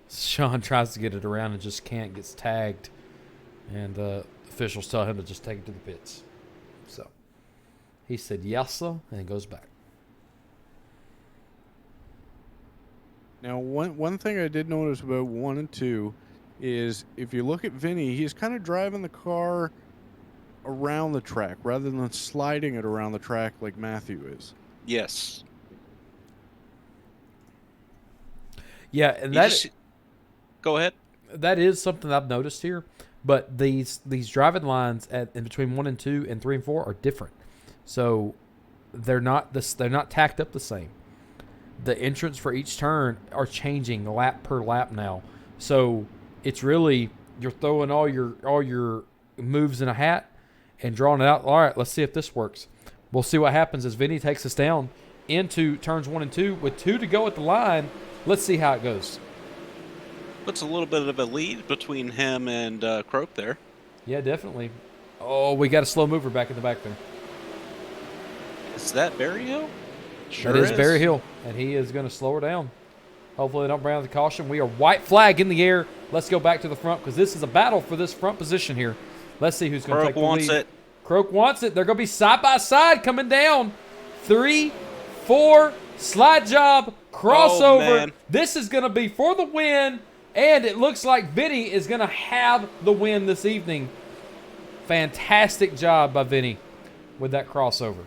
Sean tries to get it around and just can't, gets tagged, and officials tell him to just take it to the pits. So he said yes, sir, and he goes back. Now, one thing I did notice about 1 and 2 is if you look at Vinny, he's kind of driving the car around the track rather than sliding it around the track like Matthew is. Yes. Yeah, and Go ahead. that is something I've noticed here. But these driving lines in between 1 and 2 and 3 and 4 are different. So they're not tacked up the same. The entrance for each turn are changing lap per lap now. So it's really you're throwing all your moves in a hat and drawing it out. All right, let's see if this works. We'll see what happens as Vinny takes us down into turns 1 and 2 with 2 to go at the line. Let's see how it goes. Puts a little bit of a lead between him and Croak there. Yeah, definitely. Oh, we got a slow mover back in the back there. Is that Barry Hill? Sure That is Barry Hill, and he is going to slow her down. Hopefully they don't bring out the caution. We are white flag in the air. Let's go back to the front because this is a battle for this front position here. Let's see who's going to take the lead. Croak wants it. Croak wants it. They're going to be side by side coming down. 3, 4, slide job, crossover. man. This is going to be for the win, and it looks like Vinny is going to have the win this evening. Fantastic job by Vinny with that crossover.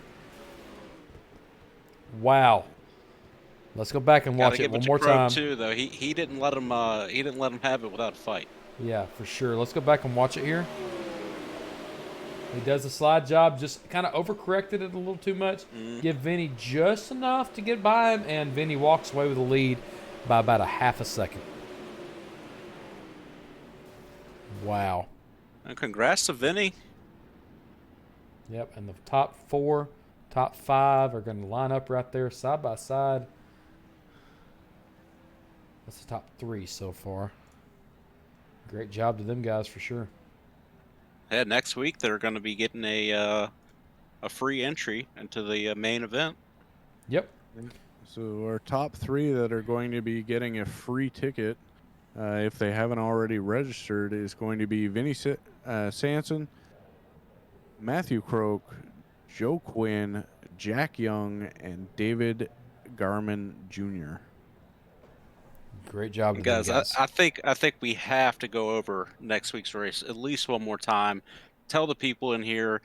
Wow. Let's go back and watch it one more time. Too, though he didn't let him have it without a fight. Yeah, for sure. Let's go back and watch it here. He does the slide job, just kind of overcorrected it a little too much. Give Vinny just enough to get by him, and Vinny walks away with the lead by about a half a second. Wow. And congrats to Vinny. Yep, and the top 4, top 5 are going to line up right there side by side. That's the top 3 so far. Great job to them guys for sure. Yeah, next week they're going to be getting a free entry into the main event. Yep. So our top 3 that are going to be getting a free ticket, if they haven't already registered, is going to be Vinny Sanson, Matthew Croak, Joe Quinn, Jack Young, and David Garman Jr. Great job, Guys. I think we have to go over next week's race at least one more time. Tell the people in here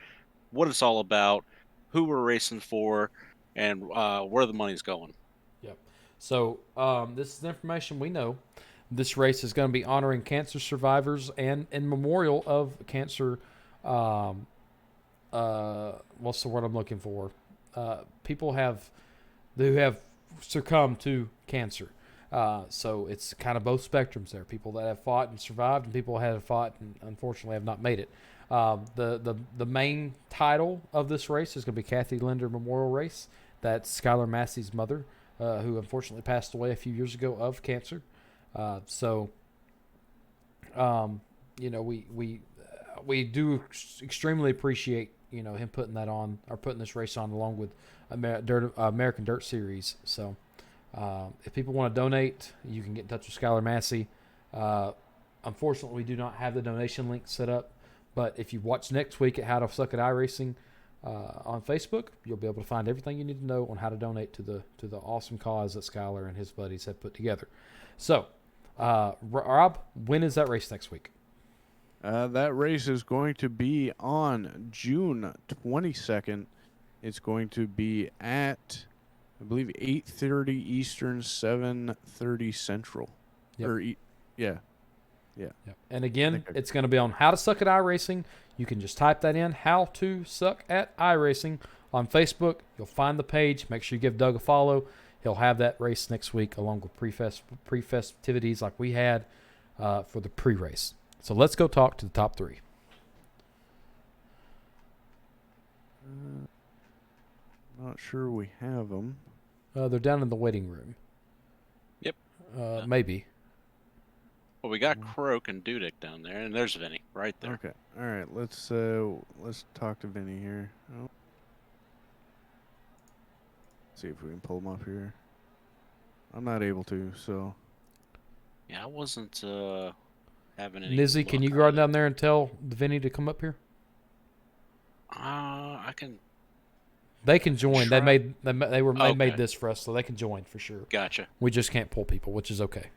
what it's all about, who we're racing for, and where the money's going. Yep. So this is the information we know. This race is going to be honoring cancer survivors and in memorial of cancer. What's the word I'm looking for? People who have succumbed to cancer. So it's kind of both spectrums there. People that have fought and survived, and people that have fought and unfortunately have not made it. The main title of this race is going to be Cathy Linder Memorial Race. That's Skylar Massey's mother, who unfortunately passed away a few years ago of cancer. We do extremely appreciate him putting that on, or putting this race on along with American Dirt Series. So. If people want to donate, you can get in touch with Skylar Massey. Unfortunately, we do not have the donation link set up, but if you watch next week at How to Suck at iRacing on Facebook, you'll be able to find everything you need to know on how to donate to the awesome cause that Skylar and his buddies have put together. So, Rob, when is that race next week? That race is going to be on June 22nd. It's going to be at, I believe, 8:30 Eastern, 7:30 Central. Yep. Yeah. Yep. And again, it's going to be on How to Suck at iRacing. You can just type that in, How to Suck at iRacing, on Facebook. You'll find the page. Make sure you give Doug a follow. He'll have that race next week along with pre-festivities like we had for the pre-race. So let's go talk to the top 3. Not sure we have them. They're down in the waiting room. Yep. Maybe. Well, we got Croak and Dudek down there, and there's Vinny right there. Okay. All right. Let's talk to Vinny here. Oh. See if we can pull him up here. I'm not able to, so. Yeah, I wasn't having any. Nizzy, can you go down there and tell Vinny to come up here? I can. They can join. Try. They Okay. made this for us, so they can join for sure. Gotcha. We just can't pull people, which is okay.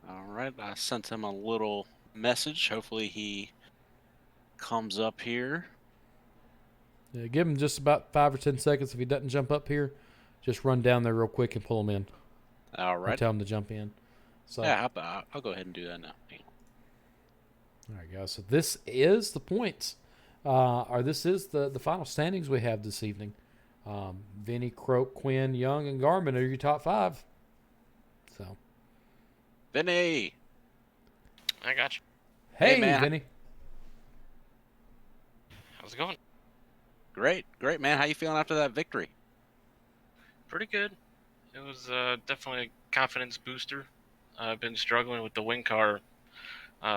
All right, I sent him a little message. Hopefully he comes up here. Yeah, give him just about 5 or 10 seconds. If he doesn't jump up here, just run down there real quick and pull him in. All Or right. tell him to jump in. So Yeah, I'll go ahead and do that now. Hang on. All right, guys. So this is the points, or this is the final standings we have this evening. Vinny, Croak, Quinn, Young, and Garmin are your top 5. So, Vinny. I got you. Hey, hey, man. Vinny. How's it going? Great, man. How you feeling after that victory? Pretty good. It was definitely a confidence booster. I've been struggling with the wing car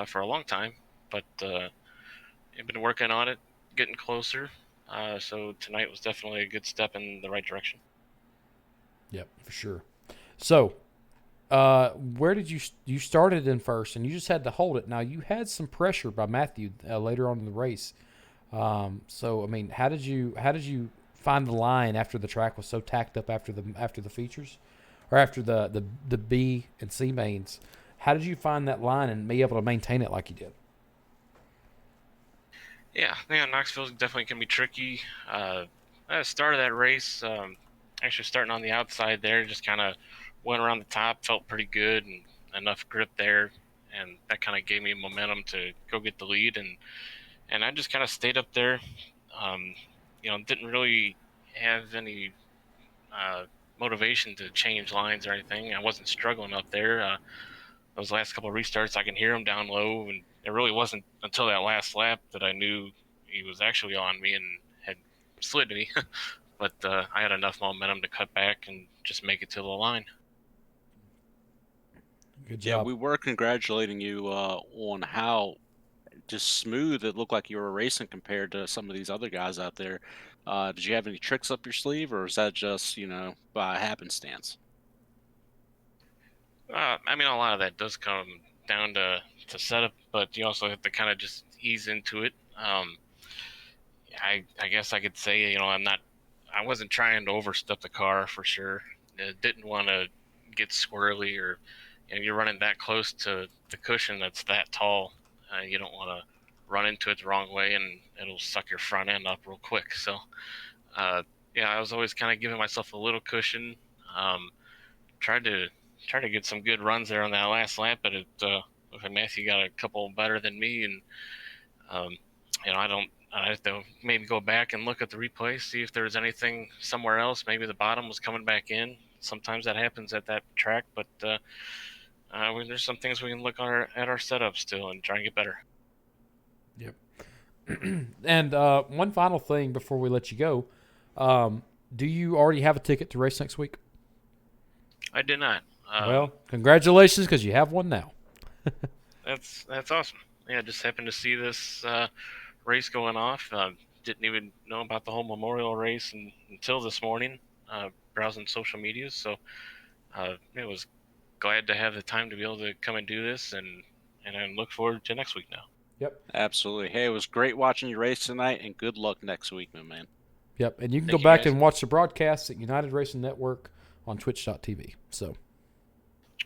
for a long time, but I've been working on it, getting closer. So tonight was definitely a good step in the right direction. Yep, for sure. So, where did you started in first, and you just had to hold it. Now you had some pressure by Matthew later on in the race. So I mean, how did you find the line after the track was so tacked up after the features, or after the B and C mains? How did you find that line and be able to maintain it like you did? Yeah, Knoxville's definitely can be tricky. At the start of that race, actually starting on the outside there, just kind of went around the top, felt pretty good and enough grip there, and that kind of gave me momentum to go get the lead, and I just kind of stayed up there. Um, didn't really have any uh, motivation to change lines or anything. I wasn't struggling up there. Those last couple of restarts, I can hear him down low, and it really wasn't until that last lap that I knew he was actually on me and had slid me. But I had enough momentum to cut back and just make it to the line. Good Yeah, job. we were congratulating you on how just smooth it looked like you were racing compared to some of these other guys out there. Did you have any tricks up your sleeve, or is that just by happenstance? I mean, a lot of that does come down to setup, but you also have to kind of just ease into it. I guess I could say, I wasn't trying to overstep the car for sure. Didn't want to get squirrely or, you're running that close to the cushion that's that tall. You don't want to run into it the wrong way and it'll suck your front end up real quick. So, uh, yeah, I was always kind of giving myself a little cushion. Um, tried to get some good runs there on that last lap, but Matthew got a couple better than me, and um, I have to maybe go back and look at the replay, see if there was anything somewhere else. Maybe the bottom was coming back in. Sometimes that happens at that track, but there's some things we can look at our setup still and try and get better. Yep. And one final thing before we let you go, do you already have a ticket to race next week? I did not. Well, congratulations, because you have one now. That's awesome. Yeah, just happened to see this race going off. Didn't even know about the whole memorial race until this morning, browsing social media. So it was glad to have the time to be able to come and do this, and I look forward to next week now. Yep. Absolutely. Hey, it was great watching you race tonight, and good luck next week, my man. Yep. And you can Thank go you, back guys. and watch the broadcasts at United Racing Network on twitch.tv. So,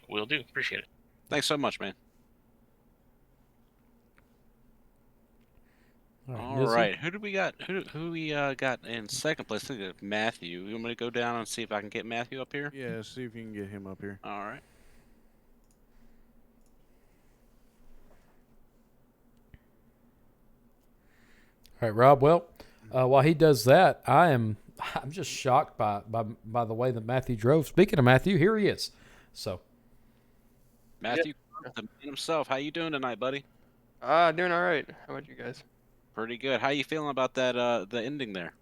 Will do. Appreciate it. Thanks so much, man. All Missy? right. Who do we got? Who we got in second place? I think it's Matthew. You want me to go down and see if I can get Matthew up here? Yeah, see if you can get him up here. All right. All right, Rob. Well, while he does that, I'm just shocked by the way that Matthew drove. Speaking of Matthew, here he is. So, Matthew, the man himself. How you doing tonight, buddy? Doing all right. How about you guys? Pretty good. How you feeling about that the ending there?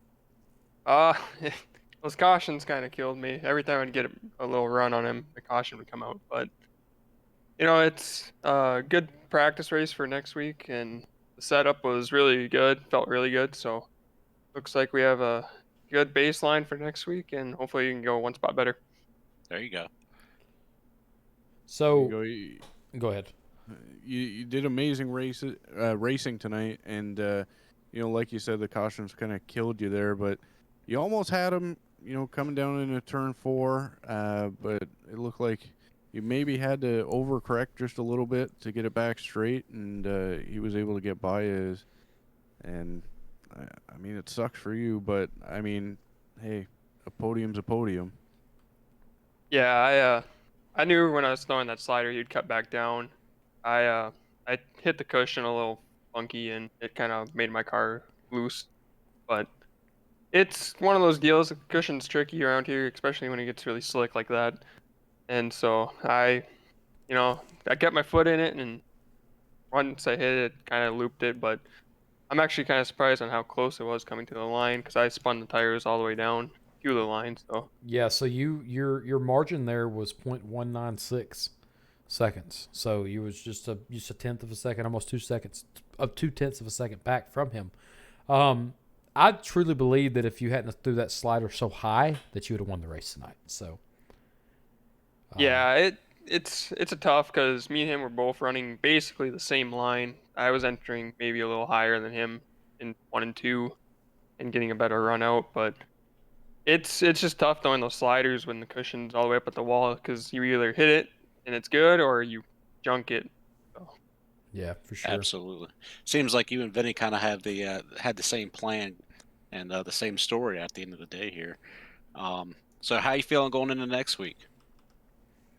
Those cautions kind of killed me. Every time I'd get a little run on him, the caution would come out. But it's a good practice race for next week, and the setup was really good. Felt really good. So looks like we have a good baseline for next week, and hopefully you can go one spot better. There you go. so You go ahead. you did amazing racing tonight, and like you said, the cautions kind of killed you there, but you almost had him, coming down into turn 4, but it looked like you maybe had to overcorrect just a little bit to get it back straight, and he was able to get by us. And I mean, it sucks for you, but I mean, hey, a podium's a podium. Yeah, I knew when I was throwing that slider, he'd cut back down. I I hit the cushion a little funky, and it kind of made my car loose. But it's one of those deals. The cushion's tricky around here, especially when it gets really slick like that. And so I kept my foot in it, and once I hit it, kind of looped it. But I'm actually kind of surprised on how close it was coming to the line because I spun the tires all the way down to the line. So Yeah, so your margin there was 0.196 seconds. So you was just a tenth of a second, almost 2 seconds, of 2/10 of a second back from him. I truly believe that if you hadn't threw that slider so high, that you would have won the race tonight. So yeah, it's a tough because me and him were both running basically the same line. I was entering maybe a little higher than him in 1 and 2 and getting a better run out, but it's just tough throwing those sliders when the cushion's all the way up at the wall because you either hit it and it's good or you junk it. So, yeah, for sure. Absolutely. Seems like you and Vinny kind of had the same plan and the same story at the end of the day here. So how you feeling going into next week?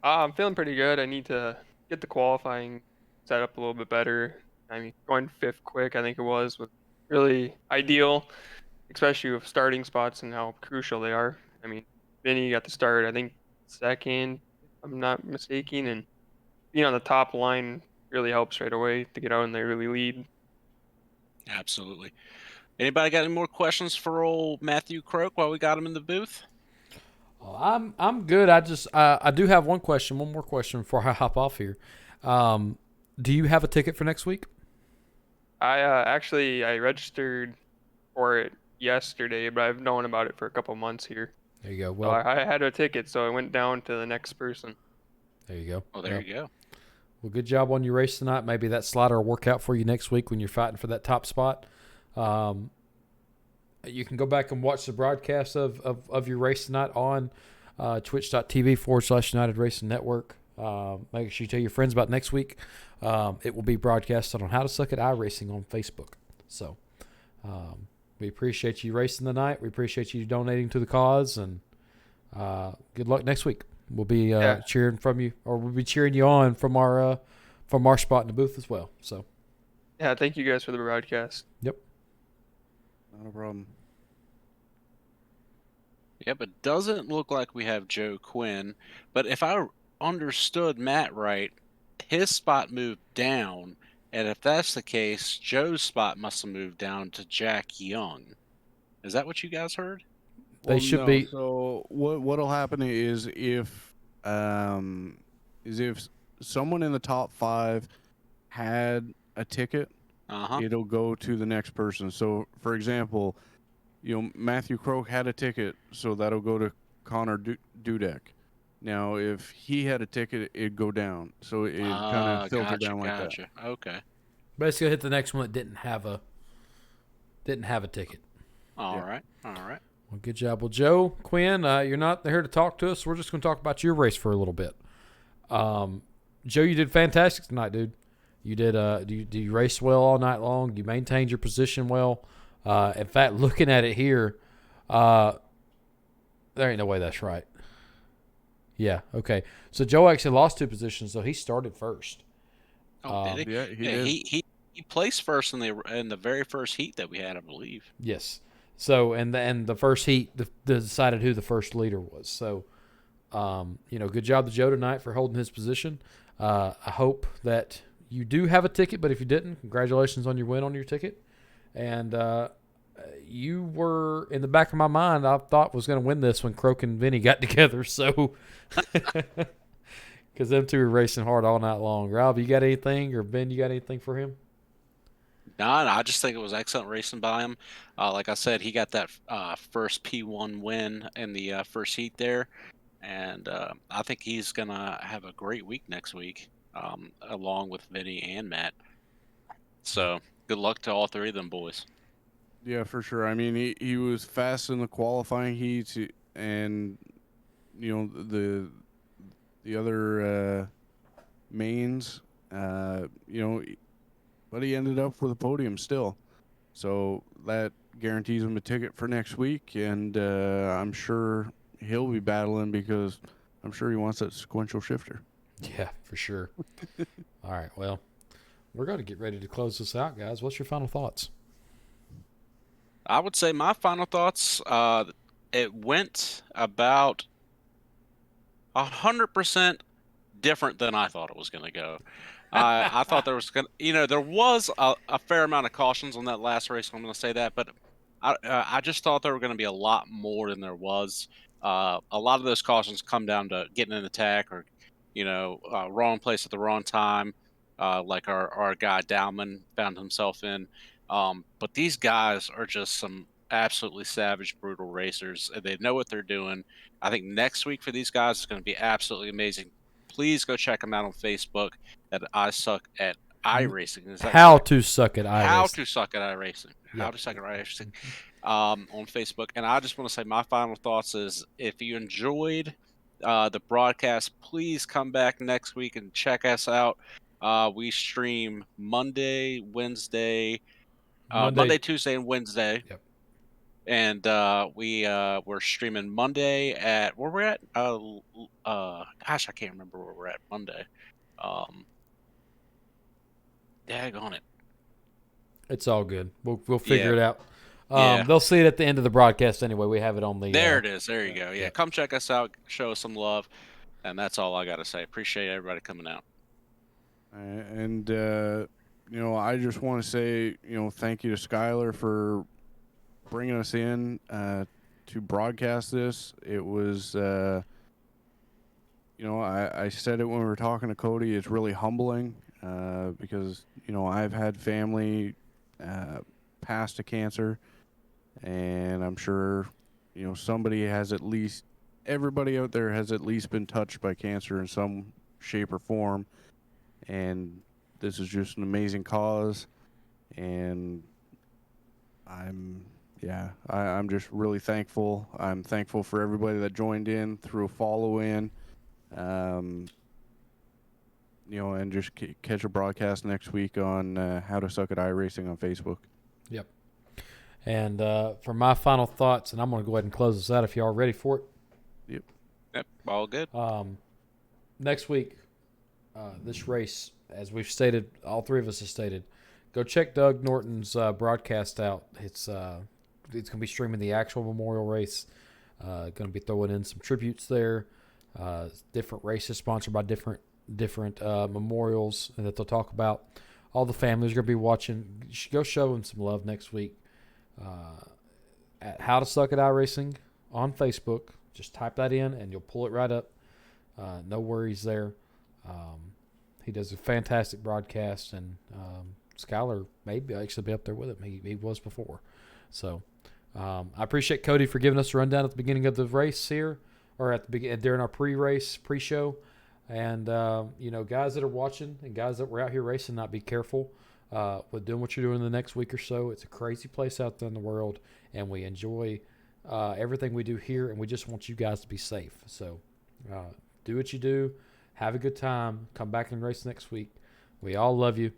I'm feeling pretty good. I need to get the qualifying set up a little bit better. I mean, going fifth quick, I think it was really ideal, especially with starting spots and how crucial they are. I mean, Vinny got the start, I think, second, if I'm not mistaken, and being on the top line really helps right away to get out and they really lead. Absolutely. Anybody got any more questions for old Matthew Croak while we got him in the booth? I'm good. I do have one more question before I hop off here. Do you have a ticket for next week? I registered for it yesterday, but I've known about it for a couple months here. There you go. So Well, I had a ticket, so I went down to the next person. there you go. Oh, there you go. Well, good job on your race tonight. Maybe that slider will work out for you next week when you're fighting for that top spot. You can go back and watch the broadcast of your race tonight on twitch.tv/United Racing Network. Make sure you tell your friends about next week. It will be broadcasted on How to Suck at iRacing on Facebook. So we appreciate you racing tonight. We appreciate you donating to the cause, and good luck next week. We'll be cheering from you, or we'll be cheering you on from our spot in the booth as well. So Yeah, thank you guys for the broadcast. yep. Not a problem. Yeah, but doesn't look like we have Joe Quinn. But if I understood Matt right, his spot moved down, and if that's the case, Joe's spot must have moved down to Jack Young. Is that what you guys heard? They should be. So what'll happen is if someone in the top 5 had a ticket, it'll go to the next person. So for example, Matthew Croak had a ticket, so that'll go to Connor Dudek. Now, if he had a ticket, it'd go down. So it kind of filtered down like that. Okay. Basically, hit the next one that didn't have a ticket. All right. Well, good job. Well, Joe Quinn, you're not here to talk to us. We're just going to talk about your race for a little bit. Joe, you did fantastic tonight, dude. You did. You raced well all night long. You maintained your position well. In fact, looking at it here, there ain't no way that's right. Yeah. Okay. So Joe actually lost 2 positions, so he started first. Oh, did he? Yeah, he did. He placed first in the very first heat that we had, I believe. Yes. So and the first heat decided who the first leader was. So, good job to Joe tonight for holding his position. I hope that you do have a ticket, but if you didn't, congratulations on your win on your ticket. And you were in the back of my mind, I thought was going to win this when Croak and Vinny got together. So, because them two were racing hard all night long. Rob, you got anything, or Ben, you got anything for him? No, I just think it was excellent racing by him. Like I said, he got that first P1 win in the first heat there, and I think he's gonna have a great week next week, along with Vinny and Matt. So good luck to all 3 of them boys. Yeah, for sure. I mean, he was fast in the qualifying heats, and the other mains, but he ended up with a podium still. So that guarantees him a ticket for next week, and I'm sure he'll be battling because I'm sure he wants that sequential shifter. Yeah, for sure. All right. Well, We're going to get ready to close this out, guys. What's your final thoughts? I would say my final thoughts. It went about 100% different than I thought it was going to go. I thought there was there was a fair amount of cautions on that last race. I'm going to say that, but I just thought there were going to be a lot more than there was. A lot of those cautions come down to getting an attack or, wrong place at the wrong time, like our guy Dowman found himself in. But these guys are just some absolutely savage, brutal racers. They know what they're doing. I think next week for these guys is going to be absolutely amazing. Please go check them out on Facebook at I Suck at iRacing. Is that How correct? to suck at iRacing. How to suck at iRacing. How Yep. to suck at iRacing on Facebook. And I just want to say my final thoughts is if you enjoyed the broadcast, please come back next week and check us out. We stream Monday, Wednesday, Monday, Tuesday, and Wednesday. Yep. And we're streaming Monday at where we're at. Gosh, I can't remember where we're at Monday. Dag on it. It's all good. We'll figure Yeah. it out. Yeah. They'll see it at the end of the broadcast anyway. We have it on the. There it is. There you go. Yeah, yeah. come check us out. Show us some love, and that's all I got to say. Appreciate everybody coming out. And I just want to say, thank you to Skylar for bringing us in to broadcast this. It was, I said it when we were talking to Cody. It's really humbling because I've had family pass to cancer, and I'm sure everybody out there has at least been touched by cancer in some shape or form. And this is just an amazing cause, and I'm just really thankful. I'm thankful for everybody that joined in through a follow-in, and just catch a broadcast next week on How to Suck at iRacing on Facebook. Yep. And for my final thoughts, and I'm going to go ahead and close this out if y'all are ready for it. Yep, all good. Next week, this race, as we've stated, all three of us have stated, go check Doug Norton's broadcast out. It's going to be streaming the actual memorial race. Going to be throwing in some tributes there. Different races sponsored by different memorials that they'll talk about. All the families are going to be watching. You should go show them some love next week. At How to Suck at iRacing on Facebook. Just type that in and you'll pull it right up. No worries there. He does a fantastic broadcast, and Skylar may actually be up there with him. He was before. So I appreciate Cody for giving us a rundown at the beginning of the race here, or during our pre-show. And, guys that are watching and guys that were out here racing, not be careful with doing what you're doing the next week or so. It's a crazy place out there in the world, and we enjoy everything we do here, and we just want you guys to be safe. So do what you do. Have a good time. Come back and race next week. We all love you.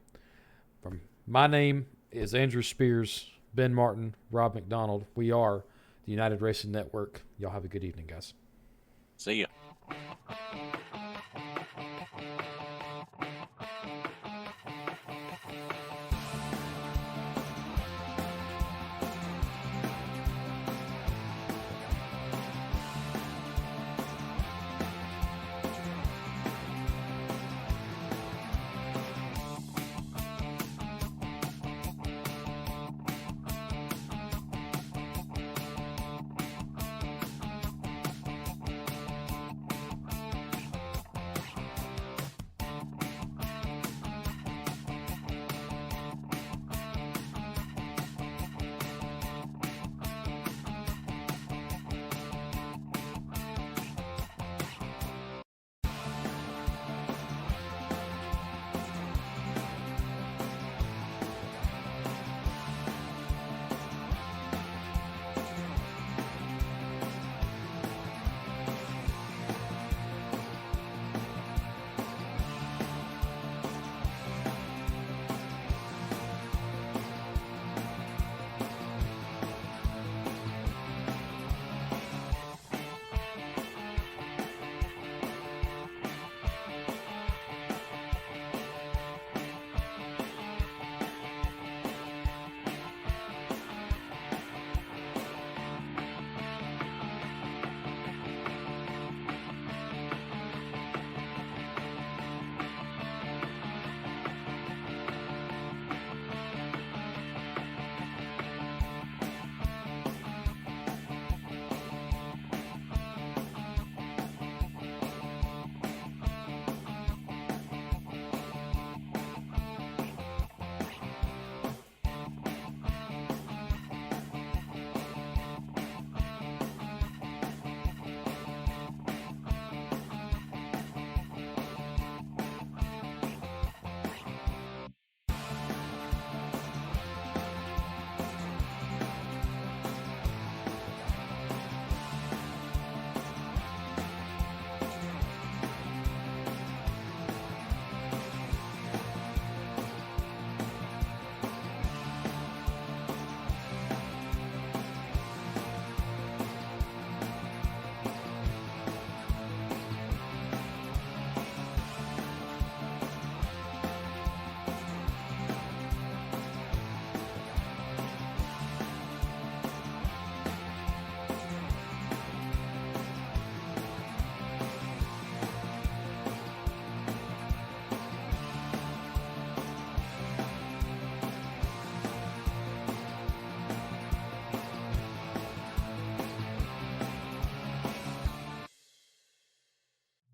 My name is Andrew Spears, Ben Martin, Rob McDonald. We are the United Racing Network. Y'all have a good evening, guys. See ya.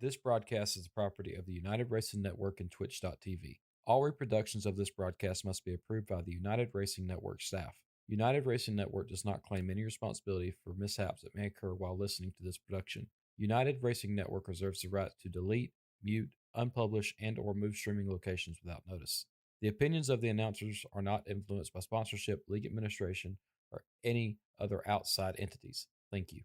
This broadcast is the property of the United Racing Network and Twitch.tv. All reproductions of this broadcast must be approved by the United Racing Network staff. United Racing Network does not claim any responsibility for mishaps that may occur while listening to this production. United Racing Network reserves the right to delete, mute, unpublish, and/or move streaming locations without notice. The opinions of the announcers are not influenced by sponsorship, league administration, or any other outside entities. Thank you.